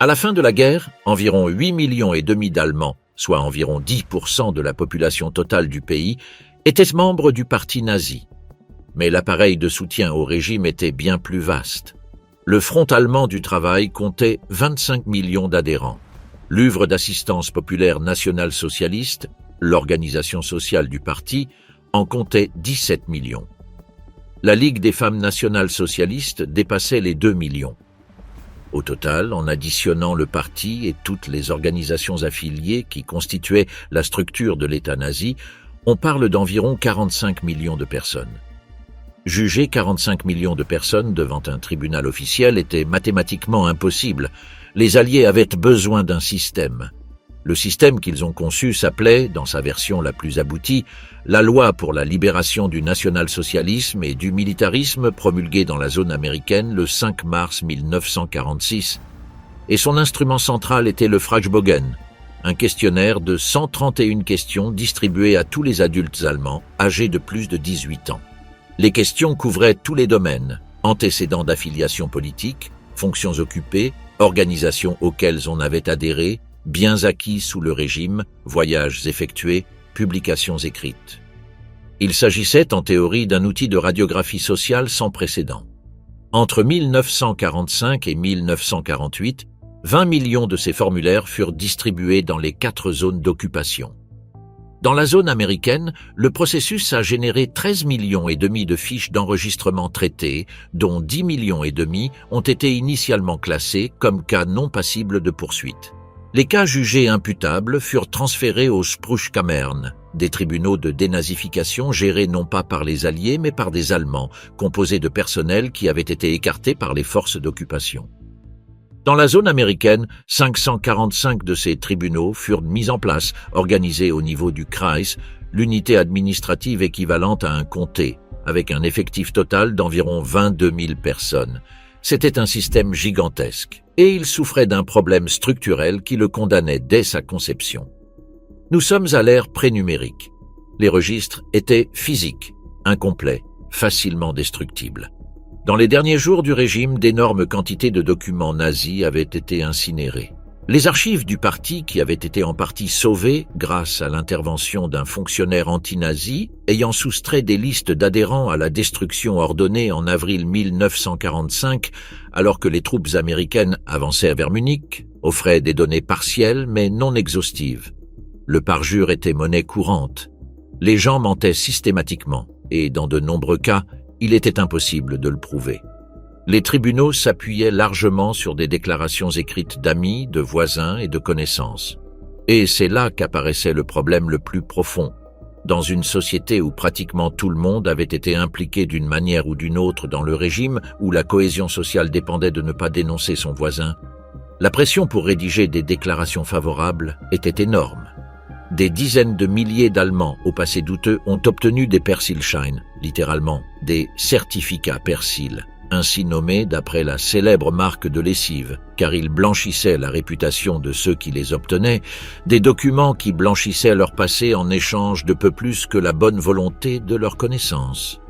À la fin de la guerre, environ 8,5 millions d'Allemands, soit environ 10% de la population totale du pays, étaient membres du parti nazi. Mais l'appareil de soutien au régime était bien plus vaste. Le Front allemand du travail comptait 25 millions d'adhérents. L'Œuvre d'assistance populaire nationale-socialiste, l'organisation sociale du parti, en comptait 17 millions. La Ligue des femmes nationales socialistes dépassait les 2 millions. Au total, en additionnant le parti et toutes les organisations affiliées qui constituaient la structure de l'État nazi, on parle d'environ 45 millions de personnes. Juger 45 millions de personnes devant un tribunal officiel était mathématiquement impossible. Les Alliés avaient besoin d'un système. Le système qu'ils ont conçu s'appelait, dans sa version la plus aboutie, la loi pour la libération du national-socialisme et du militarisme promulguée dans la zone américaine le 5 mars 1946, et son instrument central était le Fragebogen, un questionnaire de 131 questions distribuées à tous les adultes allemands âgés de plus de 18 ans. Les questions couvraient tous les domaines, antécédents d'affiliation politique, fonctions occupées, organisations auxquelles on avait adhéré, biens acquis sous le régime, voyages effectués, publications écrites. Il s'agissait en théorie d'un outil de radiographie sociale sans précédent. Entre 1945 et 1948, 20 millions de ces formulaires furent distribués dans les 4 zones d'occupation. Dans la zone américaine, le processus a généré 13,5 millions de fiches d'enregistrement traitées, dont 10,5 millions ont été initialement classés comme cas non passibles de poursuite. Les cas jugés imputables furent transférés aux Spruchkammern, des tribunaux de dénazification gérés non pas par les Alliés mais par des Allemands, composés de personnel qui avaient été écartés par les forces d'occupation. Dans la zone américaine, 545 de ces tribunaux furent mis en place, organisés au niveau du Kreis, l'unité administrative équivalente à un comté, avec un effectif total d'environ 22 000 personnes. C'était un système gigantesque, et il souffrait d'un problème structurel qui le condamnait dès sa conception. Nous sommes à l'ère prénumérique. Les registres étaient physiques, incomplets, facilement destructibles. Dans les derniers jours du régime, d'énormes quantités de documents nazis avaient été incinérés. Les archives du parti, qui avaient été en partie sauvées grâce à l'intervention d'un fonctionnaire anti-nazi ayant soustrait des listes d'adhérents à la destruction ordonnée en avril 1945, alors que les troupes américaines avançaient vers Munich, offraient des données partielles mais non exhaustives. Le parjure était monnaie courante. Les gens mentaient systématiquement et, dans de nombreux cas, il était impossible de le prouver. Les tribunaux s'appuyaient largement sur des déclarations écrites d'amis, de voisins et de connaissances. Et c'est là qu'apparaissait le problème le plus profond. Dans une société où pratiquement tout le monde avait été impliqué d'une manière ou d'une autre dans le régime, où la cohésion sociale dépendait de ne pas dénoncer son voisin, la pression pour rédiger des déclarations favorables était énorme. Des dizaines de milliers d'Allemands au passé douteux ont obtenu des Persilschein, littéralement des certificats Persil, ainsi nommés d'après la célèbre marque de lessive, car ils blanchissaient la réputation de ceux qui les obtenaient, des documents qui blanchissaient leur passé en échange de peu plus que la bonne volonté de leur connaissance.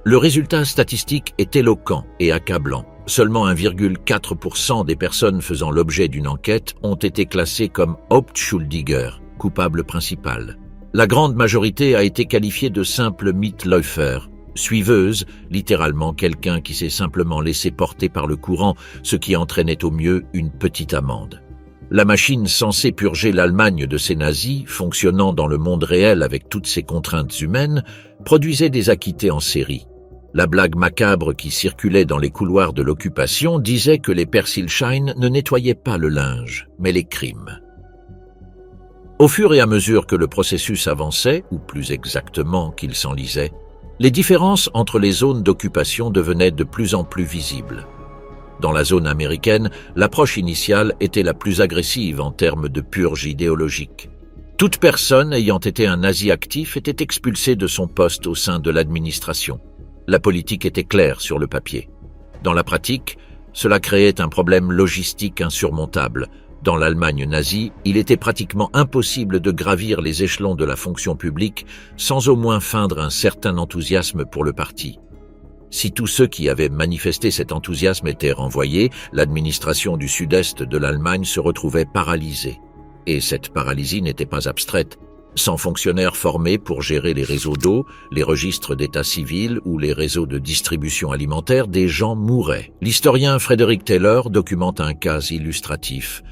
Le résultat statistique est éloquent et accablant. Seulement 1,4% des personnes faisant l'objet d'une enquête ont été classées comme Hauptschuldiger, coupable principal. La grande majorité a été qualifiée de simple Mitläufer, suiveuse, littéralement quelqu'un qui s'est simplement laissé porter par le courant, ce qui entraînait au mieux une petite amende. La machine censée purger l'Allemagne de ses nazis, fonctionnant dans le monde réel avec toutes ses contraintes humaines, produisait des acquittés en série. La blague macabre qui circulait dans les couloirs de l'occupation disait que les Persilschein ne nettoyaient pas le linge, mais les crimes. Au fur et à mesure que le processus avançait, ou plus exactement qu'il s'enlisait, les différences entre les zones d'occupation devenaient de plus en plus visibles. Dans la zone américaine, l'approche initiale était la plus agressive en termes de purge idéologique. Toute personne ayant été un nazi actif était expulsée de son poste au sein de l'administration. La politique était claire sur le papier. Dans la pratique, cela créait un problème logistique insurmontable. Dans l'Allemagne nazie, il était pratiquement impossible de gravir les échelons de la fonction publique sans au moins feindre un certain enthousiasme pour le parti. Si tous ceux qui avaient manifesté cet enthousiasme étaient renvoyés, l'administration du sud-est de l'Allemagne se retrouvait paralysée. Et cette paralysie n'était pas abstraite. Sans fonctionnaires formés pour gérer les réseaux d'eau, les registres d'état civil ou les réseaux de distribution alimentaire, des gens mouraient. L'historien Frederick Taylor documente un cas illustratif.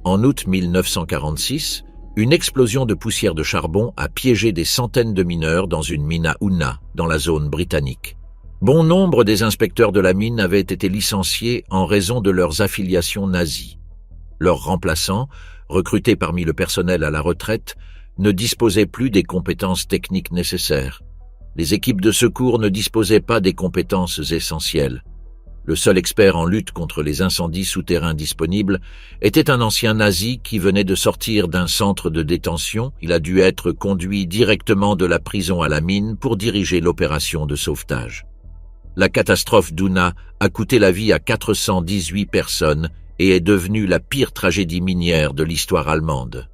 En août 1946, une explosion de poussière de charbon a piégé des centaines de mineurs dans une mine à Unna, dans la zone britannique. Bon nombre des inspecteurs de la mine avaient été licenciés en raison de leurs affiliations nazies. Leurs remplaçants, recrutés parmi le personnel à la retraite, ne disposaient plus des compétences techniques nécessaires. Les équipes de secours ne disposaient pas des compétences essentielles. Le seul expert en lutte contre les incendies souterrains disponibles était un ancien nazi qui venait de sortir d'un centre de détention. Il a dû être conduit directement de la prison à la mine pour diriger l'opération de sauvetage. La catastrophe d'Unna a coûté la vie à 418 personnes et est devenue la pire tragédie minière de l'histoire allemande.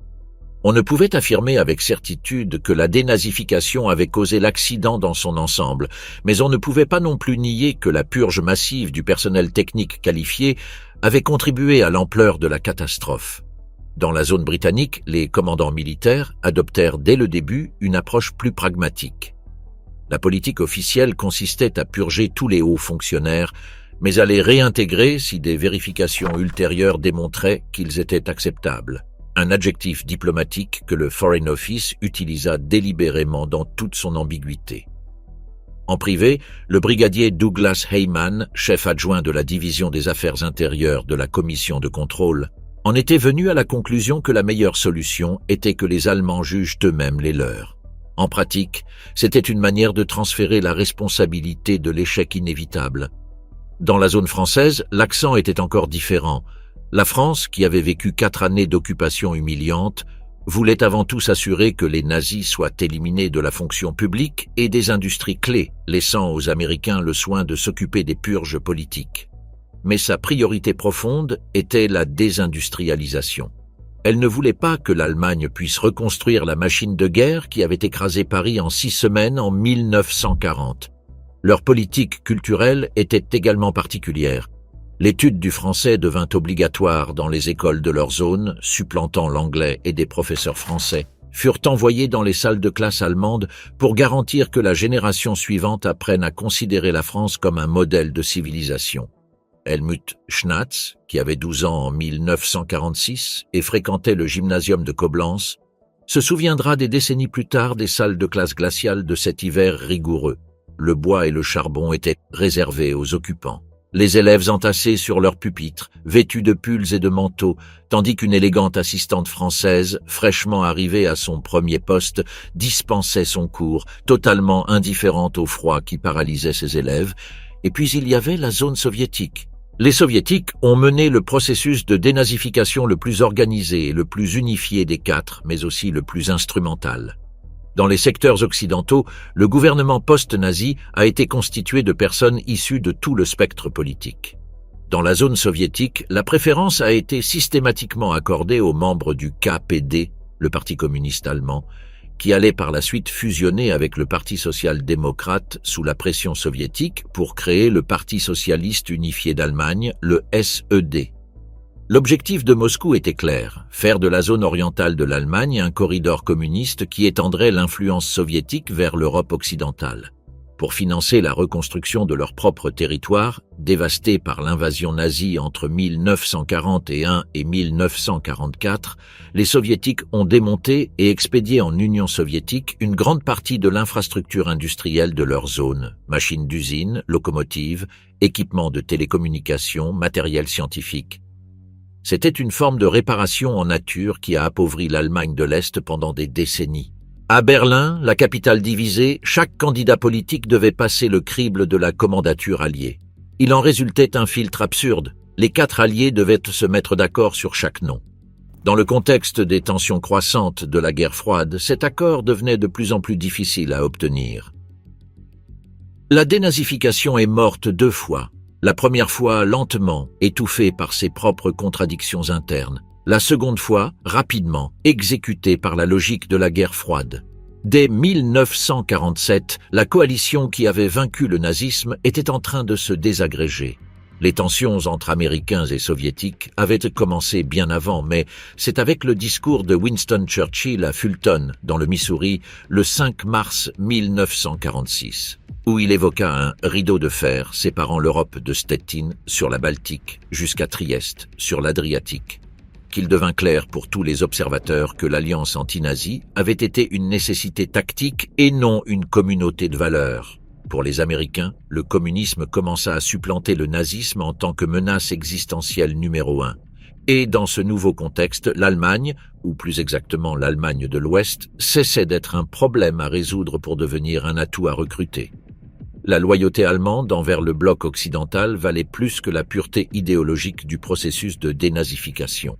On ne pouvait affirmer avec certitude que la dénazification avait causé l'accident dans son ensemble, mais on ne pouvait pas non plus nier que la purge massive du personnel technique qualifié avait contribué à l'ampleur de la catastrophe. Dans la zone britannique, les commandants militaires adoptèrent dès le début une approche plus pragmatique. La politique officielle consistait à purger tous les hauts fonctionnaires, mais à les réintégrer si des vérifications ultérieures démontraient qu'ils étaient acceptables. Un adjectif diplomatique que le Foreign Office utilisa délibérément dans toute son ambiguïté. En privé, le brigadier Douglas Heyman, chef adjoint de la division des affaires intérieures de la commission de contrôle, en était venu à la conclusion que la meilleure solution était que les Allemands jugent eux-mêmes les leurs. En pratique, c'était une manière de transférer la responsabilité de l'échec inévitable. Dans la zone française, l'accent était encore différent. La France, qui avait vécu 4 années d'occupation humiliante, voulait avant tout s'assurer que les nazis soient éliminés de la fonction publique et des industries clés, laissant aux Américains le soin de s'occuper des purges politiques. Mais sa priorité profonde était la désindustrialisation. Elle ne voulait pas que l'Allemagne puisse reconstruire la machine de guerre qui avait écrasé Paris en 6 semaines en 1940. Leur politique culturelle était également particulière. L'étude du français devint obligatoire dans les écoles de leur zone, supplantant l'anglais, et des professeurs français furent envoyés dans les salles de classe allemandes pour garantir que la génération suivante apprenne à considérer la France comme un modèle de civilisation. Helmut Schnatz, qui avait 12 ans en 1946 et fréquentait le gymnasium de Coblence, se souviendra des décennies plus tard des salles de classe glaciales de cet hiver rigoureux. Le bois et le charbon étaient réservés aux occupants. Les élèves entassés sur leurs pupitres, vêtus de pulls et de manteaux, tandis qu'une élégante assistante française, fraîchement arrivée à son premier poste, dispensait son cours, totalement indifférente au froid qui paralysait ses élèves. Et puis il y avait la zone soviétique. Les soviétiques ont mené le processus de dénazification le plus organisé et le plus unifié des quatre, mais aussi le plus instrumental. Dans les secteurs occidentaux, le gouvernement post-nazi a été constitué de personnes issues de tout le spectre politique. Dans la zone soviétique, la préférence a été systématiquement accordée aux membres du KPD, le Parti communiste allemand, qui allait par la suite fusionner avec le Parti social-démocrate sous la pression soviétique pour créer le Parti socialiste unifié d'Allemagne, le SED. L'objectif de Moscou était clair, faire de la zone orientale de l'Allemagne un corridor communiste qui étendrait l'influence soviétique vers l'Europe occidentale. Pour financer la reconstruction de leur propre territoire, dévasté par l'invasion nazie entre 1941 et 1944, les soviétiques ont démonté et expédié en Union soviétique une grande partie de l'infrastructure industrielle de leur zone, machines d'usine, locomotives, équipements de télécommunications, matériel scientifique. C'était une forme de réparation en nature qui a appauvri l'Allemagne de l'Est pendant des décennies. À Berlin, la capitale divisée, chaque candidat politique devait passer le crible de la commandature alliée. Il en résultait un filtre absurde. Les quatre alliés devaient se mettre d'accord sur chaque nom. Dans le contexte des tensions croissantes de la guerre froide, cet accord devenait de plus en plus difficile à obtenir. La dénazification est morte 2 fois. La première fois lentement, étouffée par ses propres contradictions internes. La seconde fois, rapidement, exécutée par la logique de la guerre froide. Dès 1947, la coalition qui avait vaincu le nazisme était en train de se désagréger. Les tensions entre Américains et Soviétiques avaient commencé bien avant, mais c'est avec le discours de Winston Churchill à Fulton, dans le Missouri, le 5 mars 1946. Où il évoqua un rideau de fer séparant l'Europe de Stettin, sur la Baltique, jusqu'à Trieste, sur l'Adriatique, qu'il devint clair pour tous les observateurs que l'alliance anti-nazie avait été une nécessité tactique et non une communauté de valeurs. Pour les Américains, le communisme commença à supplanter le nazisme en tant que menace existentielle numéro 1. Et dans ce nouveau contexte, l'Allemagne, ou plus exactement l'Allemagne de l'Ouest, cessait d'être un problème à résoudre pour devenir un atout à recruter. La loyauté allemande envers le bloc occidental valait plus que la pureté idéologique du processus de dénazification.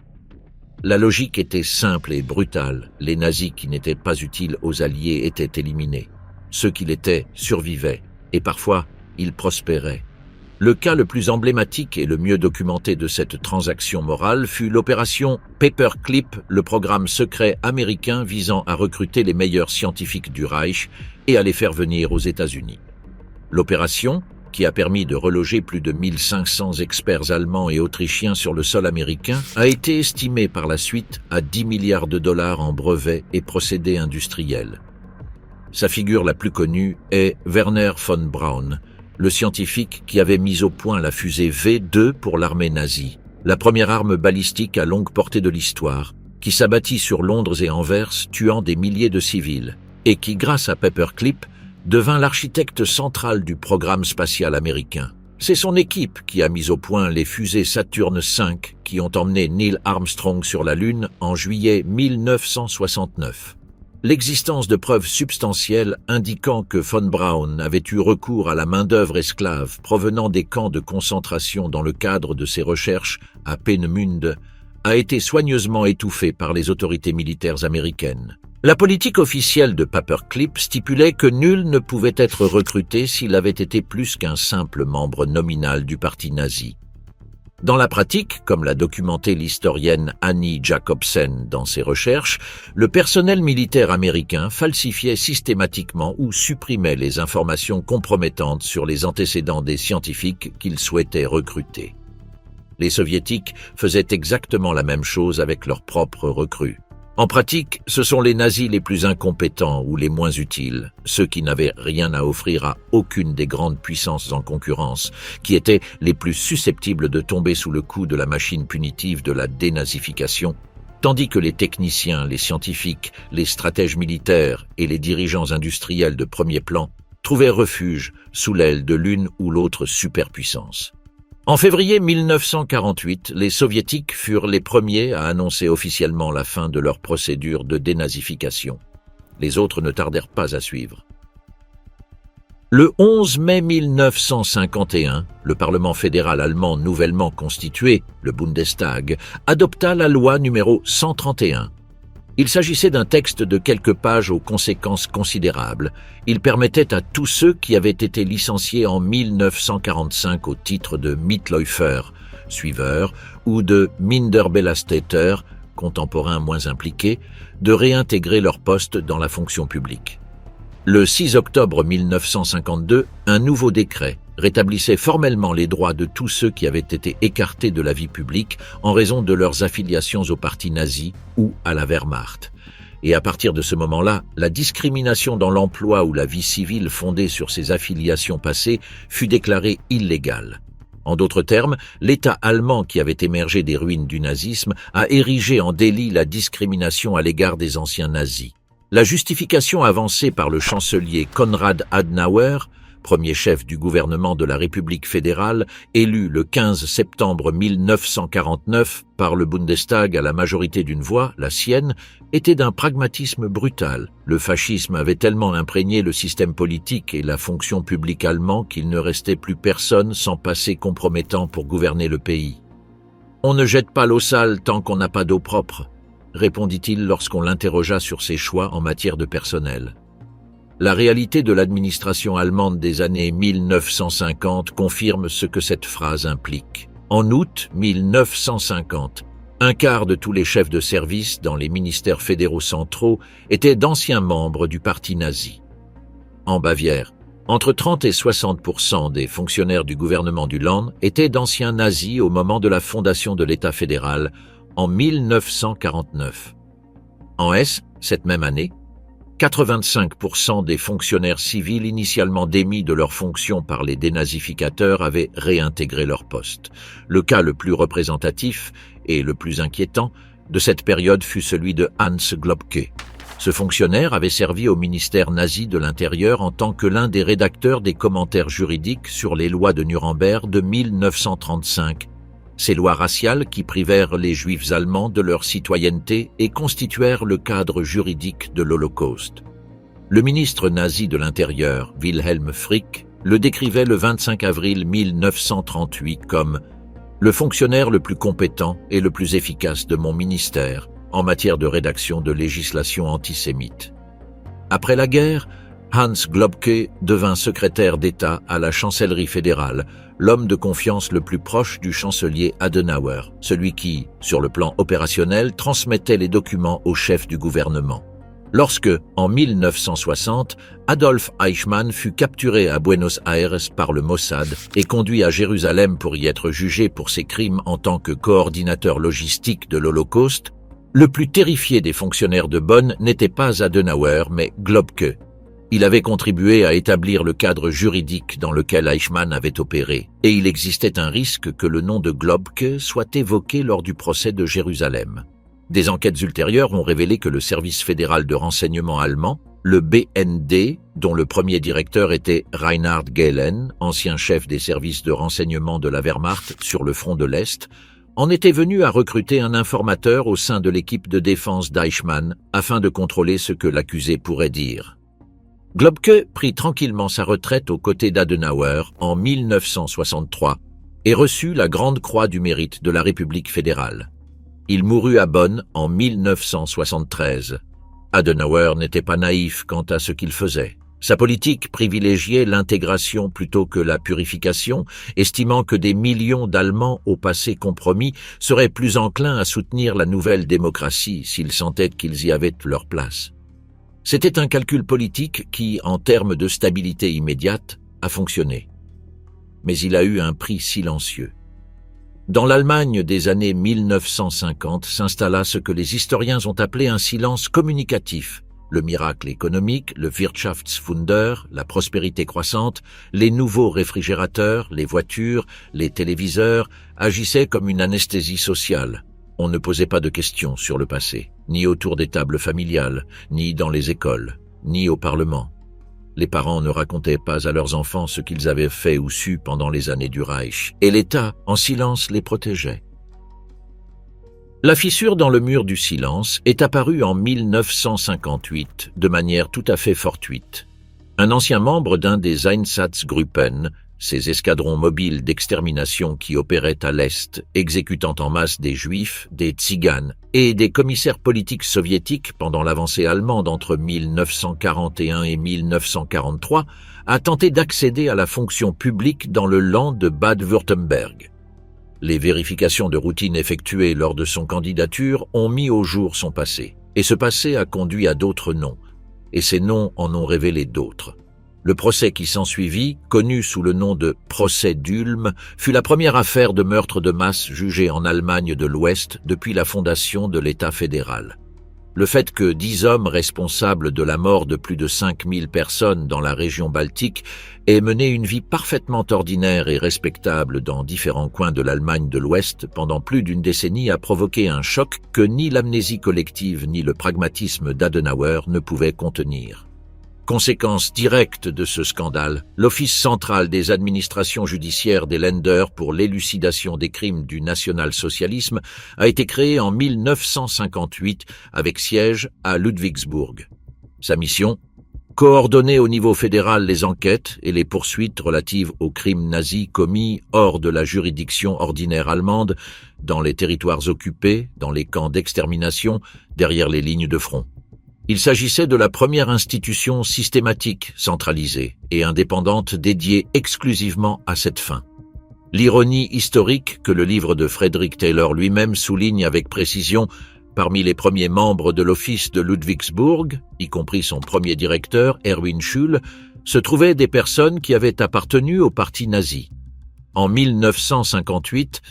La logique était simple et brutale. Les nazis qui n'étaient pas utiles aux Alliés étaient éliminés. Ceux qui l'étaient survivaient, et parfois, ils prospéraient. Le cas le plus emblématique et le mieux documenté de cette transaction morale fut l'opération Paperclip, le programme secret américain visant à recruter les meilleurs scientifiques du Reich et à les faire venir aux États-Unis. L'opération, qui a permis de reloger plus de 1500 experts allemands et autrichiens sur le sol américain, a été estimée par la suite à 10 milliards de dollars en brevets et procédés industriels. Sa figure la plus connue est Werner von Braun, le scientifique qui avait mis au point la fusée V2 pour l'armée nazie, la première arme balistique à longue portée de l'histoire, qui s'abattit sur Londres et Anvers, tuant des milliers de civils, et qui, grâce à Paperclip, devint l'architecte central du programme spatial américain. C'est son équipe qui a mis au point les fusées Saturn V qui ont emmené Neil Armstrong sur la Lune en juillet 1969. L'existence de preuves substantielles indiquant que von Braun avait eu recours à la main-d'œuvre esclave provenant des camps de concentration dans le cadre de ses recherches à Peenemünde a été soigneusement étouffée par les autorités militaires américaines. La politique officielle de Paperclip stipulait que nul ne pouvait être recruté s'il avait été plus qu'un simple membre nominal du parti nazi. Dans la pratique, comme l'a documenté l'historienne Annie Jacobsen dans ses recherches, le personnel militaire américain falsifiait systématiquement ou supprimait les informations compromettantes sur les antécédents des scientifiques qu'ils souhaitaient recruter. Les Soviétiques faisaient exactement la même chose avec leurs propres recrues. En pratique, ce sont les nazis les plus incompétents ou les moins utiles, ceux qui n'avaient rien à offrir à aucune des grandes puissances en concurrence, qui étaient les plus susceptibles de tomber sous le coup de la machine punitive de la dénazification, tandis que les techniciens, les scientifiques, les stratèges militaires et les dirigeants industriels de premier plan trouvaient refuge sous l'aile de l'une ou l'autre superpuissance. En février 1948, les Soviétiques furent les premiers à annoncer officiellement la fin de leur procédure de dénazification. Les autres ne tardèrent pas à suivre. Le 11 mai 1951, le Parlement fédéral allemand nouvellement constitué, le Bundestag, adopta la loi numéro 131. Il s'agissait d'un texte de quelques pages aux conséquences considérables. Il permettait à tous ceux qui avaient été licenciés en 1945 au titre de Mitläufer, suiveur, ou de Minderbelasteter, contemporains moins impliqués, de réintégrer leur poste dans la fonction publique. Le 6 octobre 1952, un nouveau décret rétablissait formellement les droits de tous ceux qui avaient été écartés de la vie publique en raison de leurs affiliations au parti nazi ou à la Wehrmacht. Et à partir de ce moment-là, la discrimination dans l'emploi ou la vie civile fondée sur ces affiliations passées fut déclarée illégale. En d'autres termes, l'État allemand qui avait émergé des ruines du nazisme a érigé en délit la discrimination à l'égard des anciens nazis. La justification avancée par le chancelier Konrad Adenauer, premier chef du gouvernement de la République fédérale, élu le 15 septembre 1949 par le Bundestag à la majorité d'une voix, la sienne, était d'un pragmatisme brutal. Le fascisme avait tellement imprégné le système politique et la fonction publique allemand qu'il ne restait plus personne sans passé compromettant pour gouverner le pays. « On ne jette pas l'eau sale tant qu'on n'a pas d'eau propre », répondit-il lorsqu'on l'interrogea sur ses choix en matière de personnel. La réalité de l'administration allemande des années 1950 confirme ce que cette phrase implique. En août 1950, un quart de tous les chefs de service dans les ministères fédéraux centraux étaient d'anciens membres du parti nazi. En Bavière, entre 30 et 60% des fonctionnaires du gouvernement du Land étaient d'anciens nazis au moment de la fondation de l'État fédéral, en 1949. En Hesse, cette même année, 85% des fonctionnaires civils initialement démis de leurs fonctions par les dénazificateurs avaient réintégré leur poste. Le cas le plus représentatif et le plus inquiétant de cette période fut celui de Hans Globke. Ce fonctionnaire avait servi au ministère nazi de l'Intérieur en tant que l'un des rédacteurs des commentaires juridiques sur les lois de Nuremberg de 1935, ces lois raciales qui privèrent les Juifs allemands de leur citoyenneté et constituèrent le cadre juridique de l'Holocauste. Le ministre nazi de l'Intérieur, Wilhelm Frick, le décrivait le 25 avril 1938 comme « le fonctionnaire le plus compétent et le plus efficace de mon ministère en matière de rédaction de législation antisémite ». Après la guerre, Hans Globke devint secrétaire d'État à la chancellerie fédérale, l'homme de confiance le plus proche du chancelier Adenauer, celui qui, sur le plan opérationnel, transmettait les documents au chef du gouvernement. Lorsque, en 1960, Adolf Eichmann fut capturé à Buenos Aires par le Mossad et conduit à Jérusalem pour y être jugé pour ses crimes en tant que coordinateur logistique de l'Holocauste, le plus terrifié des fonctionnaires de Bonn n'était pas Adenauer, mais Globke. Il avait contribué à établir le cadre juridique dans lequel Eichmann avait opéré, et il existait un risque que le nom de Globke soit évoqué lors du procès de Jérusalem. Des enquêtes ultérieures ont révélé que le service fédéral de renseignement allemand, le BND, dont le premier directeur était Reinhard Gehlen, ancien chef des services de renseignement de la Wehrmacht sur le front de l'Est, en était venu à recruter un informateur au sein de l'équipe de défense d'Eichmann afin de contrôler ce que l'accusé pourrait dire. Globke prit tranquillement sa retraite aux côtés d'Adenauer en 1963 et reçut la Grande Croix du Mérite de la République fédérale. Il mourut à Bonn en 1973. Adenauer n'était pas naïf quant à ce qu'il faisait. Sa politique privilégiait l'intégration plutôt que la purification, estimant que des millions d'Allemands au passé compromis seraient plus enclins à soutenir la nouvelle démocratie s'ils sentaient qu'ils y avaient leur place. C'était un calcul politique qui, en termes de stabilité immédiate, a fonctionné. Mais il a eu un prix silencieux. Dans l'Allemagne des années 1950 s'installa ce que les historiens ont appelé un silence communicatif. Le miracle économique, le Wirtschaftswunder, la prospérité croissante, les nouveaux réfrigérateurs, les voitures, les téléviseurs agissaient comme une anesthésie sociale. On ne posait pas de questions sur le passé, ni autour des tables familiales, ni dans les écoles, ni au Parlement. Les parents ne racontaient pas à leurs enfants ce qu'ils avaient fait ou su pendant les années du Reich, et l'État, en silence, les protégeait. La fissure dans le mur du silence est apparue en 1958 de manière tout à fait fortuite. Un ancien membre d'un des Einsatzgruppen, ces escadrons mobiles d'extermination qui opéraient à l'Est, exécutant en masse des Juifs, des Tziganes et des commissaires politiques soviétiques pendant l'avancée allemande entre 1941 et 1943, a tenté d'accéder à la fonction publique dans le Land de Bade-Wurtemberg. Les vérifications de routine effectuées lors de son candidature ont mis au jour son passé, et ce passé a conduit à d'autres noms, et ces noms en ont révélé d'autres. Le procès qui s'ensuivit, connu sous le nom de « procès d'Ulm », fut la première affaire de meurtre de masse jugée en Allemagne de l'Ouest depuis la fondation de l'État fédéral. Le fait que 10 hommes responsables de la mort de plus de 5000 personnes dans la région baltique aient mené une vie parfaitement ordinaire et respectable dans différents coins de l'Allemagne de l'Ouest pendant plus d'une décennie a provoqué un choc que ni l'amnésie collective ni le pragmatisme d'Adenauer ne pouvaient contenir. Conséquence directe de ce scandale, l'Office central des administrations judiciaires des Länder pour l'élucidation des crimes du national-socialisme a été créé en 1958 avec siège à Ludwigsburg. Sa mission : coordonner au niveau fédéral les enquêtes et les poursuites relatives aux crimes nazis commis hors de la juridiction ordinaire allemande, dans les territoires occupés, dans les camps d'extermination, derrière les lignes de front. Il s'agissait de la première institution systématique, centralisée et indépendante dédiée exclusivement à cette fin. L'ironie historique que le livre de Frederick Taylor lui-même souligne avec précision, parmi les premiers membres de l'office de Ludwigsburg, y compris son premier directeur, Erwin Schül, se trouvaient des personnes qui avaient appartenu au parti nazi. En 1958,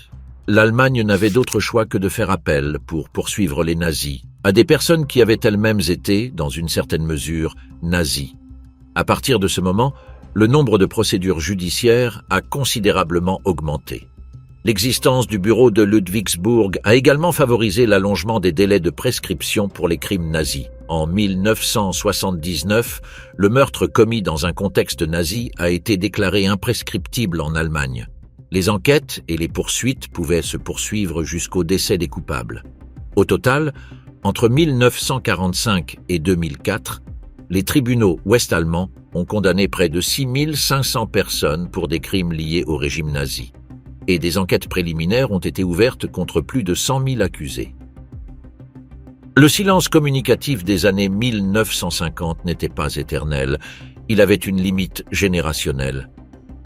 l'Allemagne n'avait d'autre choix que de faire appel pour poursuivre les nazis, à des personnes qui avaient elles-mêmes été, dans une certaine mesure, nazies. À partir de ce moment, le nombre de procédures judiciaires a considérablement augmenté. L'existence du bureau de Ludwigsburg a également favorisé l'allongement des délais de prescription pour les crimes nazis. En 1979, le meurtre commis dans un contexte nazi a été déclaré imprescriptible en Allemagne. Les enquêtes et les poursuites pouvaient se poursuivre jusqu'au décès des coupables. Au total, entre 1945 et 2004, les tribunaux ouest-allemands ont condamné près de 6500 personnes pour des crimes liés au régime nazi. Et des enquêtes préliminaires ont été ouvertes contre plus de 100 000 accusés. Le silence communicatif des années 1950 n'était pas éternel, il avait une limite générationnelle.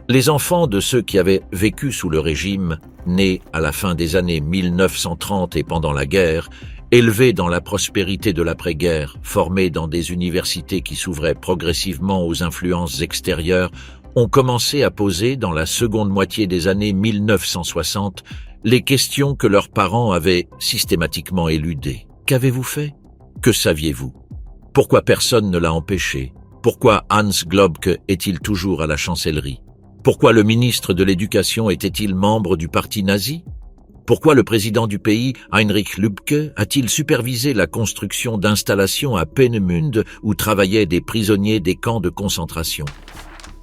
Les enfants de ceux qui avaient vécu sous le régime, nés à la fin des années 1930 et pendant la guerre, élevés dans la prospérité de l'après-guerre, formés dans des universités qui s'ouvraient progressivement aux influences extérieures, ont commencé à poser, dans la seconde moitié des années 1960, les questions que leurs parents avaient systématiquement éludées. Qu'avez-vous fait ? Que saviez-vous ? Pourquoi personne ne l'a empêché ? Pourquoi Hans Globke est-il toujours à la chancellerie ? Pourquoi le ministre de l'Éducation était-il membre du parti nazi ? Pourquoi le président du pays, Heinrich Lübke, a-t-il supervisé la construction d'installations à Peenemünde où travaillaient des prisonniers des camps de concentration ?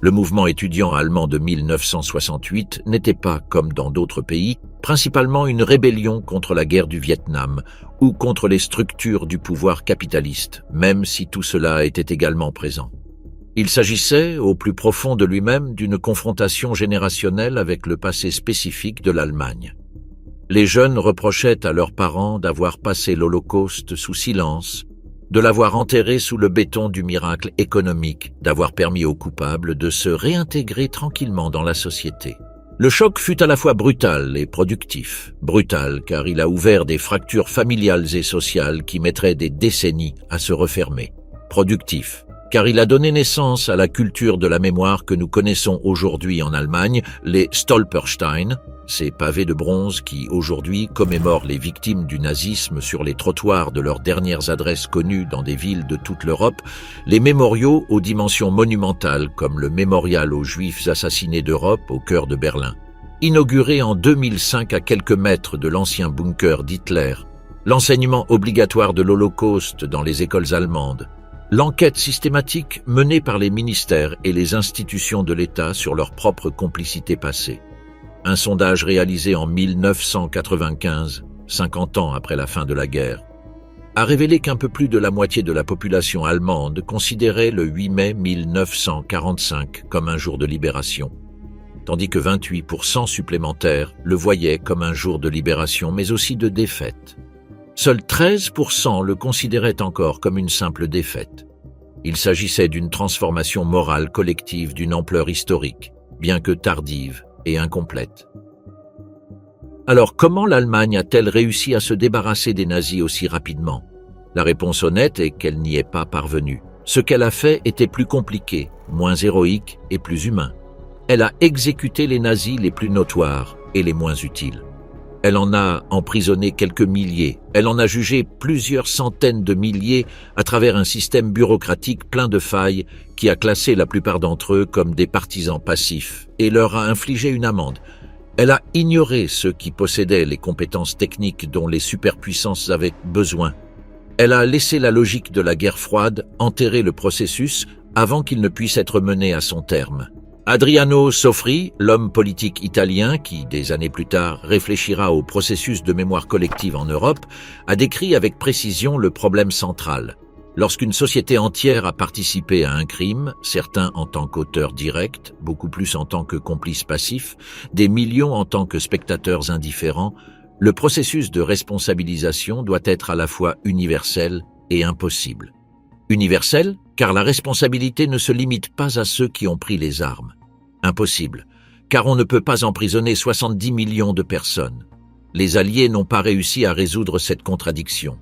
Le mouvement étudiant allemand de 1968 n'était pas, comme dans d'autres pays, principalement une rébellion contre la guerre du Vietnam ou contre les structures du pouvoir capitaliste, même si tout cela était également présent. Il s'agissait, au plus profond de lui-même, d'une confrontation générationnelle avec le passé spécifique de l'Allemagne. Les jeunes reprochaient à leurs parents d'avoir passé l'Holocauste sous silence, de l'avoir enterré sous le béton du miracle économique, d'avoir permis aux coupables de se réintégrer tranquillement dans la société. Le choc fut à la fois brutal et productif. Brutal car il a ouvert des fractures familiales et sociales qui mettraient des décennies à se refermer. Productif car il a donné naissance à la culture de la mémoire que nous connaissons aujourd'hui en Allemagne, les Stolpersteine, ces pavés de bronze qui, aujourd'hui, commémorent les victimes du nazisme sur les trottoirs de leurs dernières adresses connues dans des villes de toute l'Europe, les mémoriaux aux dimensions monumentales comme le mémorial aux Juifs assassinés d'Europe au cœur de Berlin. Inauguré en 2005 à quelques mètres de l'ancien bunker d'Hitler, l'enseignement obligatoire de l'Holocauste dans les écoles allemandes, l'enquête systématique menée par les ministères et les institutions de l'État sur leur propre complicité passée. Un sondage réalisé en 1995, 50 ans après la fin de la guerre, a révélé qu'un peu plus de la moitié de la population allemande considérait le 8 mai 1945 comme un jour de libération, tandis que 28% supplémentaires le voyaient comme un jour de libération mais aussi de défaite. Seuls 13% le considéraient encore comme une simple défaite. Il s'agissait d'une transformation morale collective d'une ampleur historique, bien que tardive et incomplète. Alors comment l'Allemagne a-t-elle réussi à se débarrasser des nazis aussi rapidement? La réponse honnête est qu'elle n'y est pas parvenue. Ce qu'elle a fait était plus compliqué, moins héroïque et plus humain. Elle a exécuté les nazis les plus notoires et les moins utiles. Elle en a emprisonné quelques milliers, elle en a jugé plusieurs centaines de milliers à travers un système bureaucratique plein de failles qui a classé la plupart d'entre eux comme des partisans passifs et leur a infligé une amende. Elle a ignoré ceux qui possédaient les compétences techniques dont les superpuissances avaient besoin. Elle a laissé la logique de la guerre froide enterrer le processus avant qu'il ne puisse être mené à son terme. Adriano Sofri, l'homme politique italien qui, des années plus tard, réfléchira au processus de mémoire collective en Europe, a décrit avec précision le problème central. Lorsqu'une société entière a participé à un crime, certains en tant qu'auteurs directs, beaucoup plus en tant que complices passifs, des millions en tant que spectateurs indifférents, le processus de responsabilisation doit être à la fois universel et impossible. Universel, car la responsabilité ne se limite pas à ceux qui ont pris les armes. Impossible, car on ne peut pas emprisonner 70 millions de personnes. Les Alliés n'ont pas réussi à résoudre cette contradiction.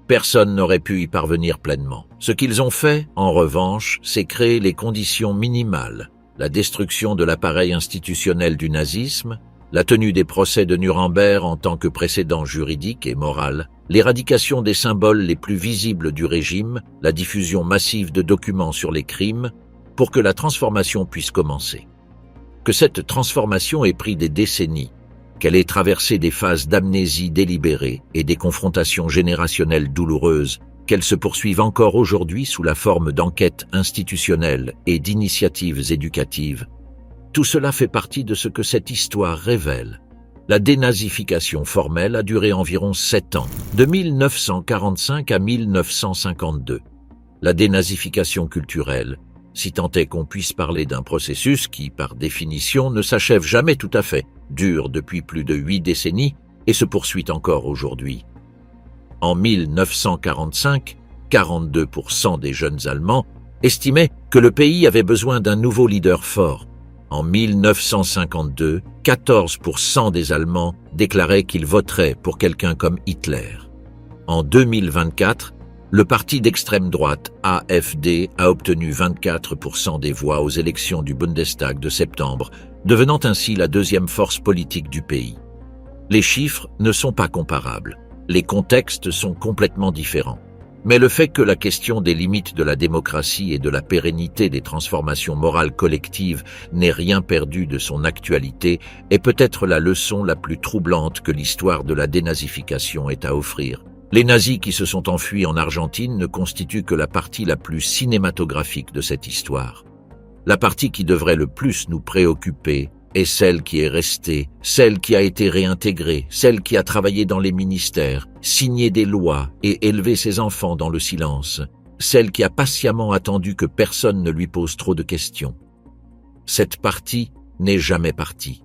Personne n'aurait pu y parvenir pleinement. Ce qu'ils ont fait, en revanche, c'est créer les conditions minimales, la destruction de l'appareil institutionnel du nazisme, la tenue des procès de Nuremberg en tant que précédent juridique et moral, l'éradication des symboles les plus visibles du régime, la diffusion massive de documents sur les crimes, pour que la transformation puisse commencer. Que cette transformation ait pris des décennies, qu'elle ait traversé des phases d'amnésie délibérée et des confrontations générationnelles douloureuses, qu'elle se poursuive encore aujourd'hui sous la forme d'enquêtes institutionnelles et d'initiatives éducatives, tout cela fait partie de ce que cette histoire révèle. La dénazification formelle a duré environ 7 ans, de 1945 à 1952. La dénazification culturelle, si tant est qu'on puisse parler d'un processus qui, par définition, ne s'achève jamais tout à fait, dure depuis plus de 8 décennies et se poursuit encore aujourd'hui. En 1945, 42% des jeunes Allemands estimaient que le pays avait besoin d'un nouveau leader fort. En 1952, 14% des Allemands déclaraient qu'ils voteraient pour quelqu'un comme Hitler. En 2024, le parti d'extrême droite AfD a obtenu 24% des voix aux élections du Bundestag de septembre, devenant ainsi la deuxième force politique du pays. Les chiffres ne sont pas comparables, les contextes sont complètement différents. Mais le fait que la question des limites de la démocratie et de la pérennité des transformations morales collectives n'ait rien perdu de son actualité est peut-être la leçon la plus troublante que l'histoire de la dénazification ait à offrir. Les nazis qui se sont enfuis en Argentine ne constituent que la partie la plus cinématographique de cette histoire. La partie qui devrait le plus nous préoccuper est celle qui est restée, celle qui a été réintégrée, celle qui a travaillé dans les ministères, signé des lois et élevé ses enfants dans le silence, celle qui a patiemment attendu que personne ne lui pose trop de questions. Cette partie n'est jamais partie.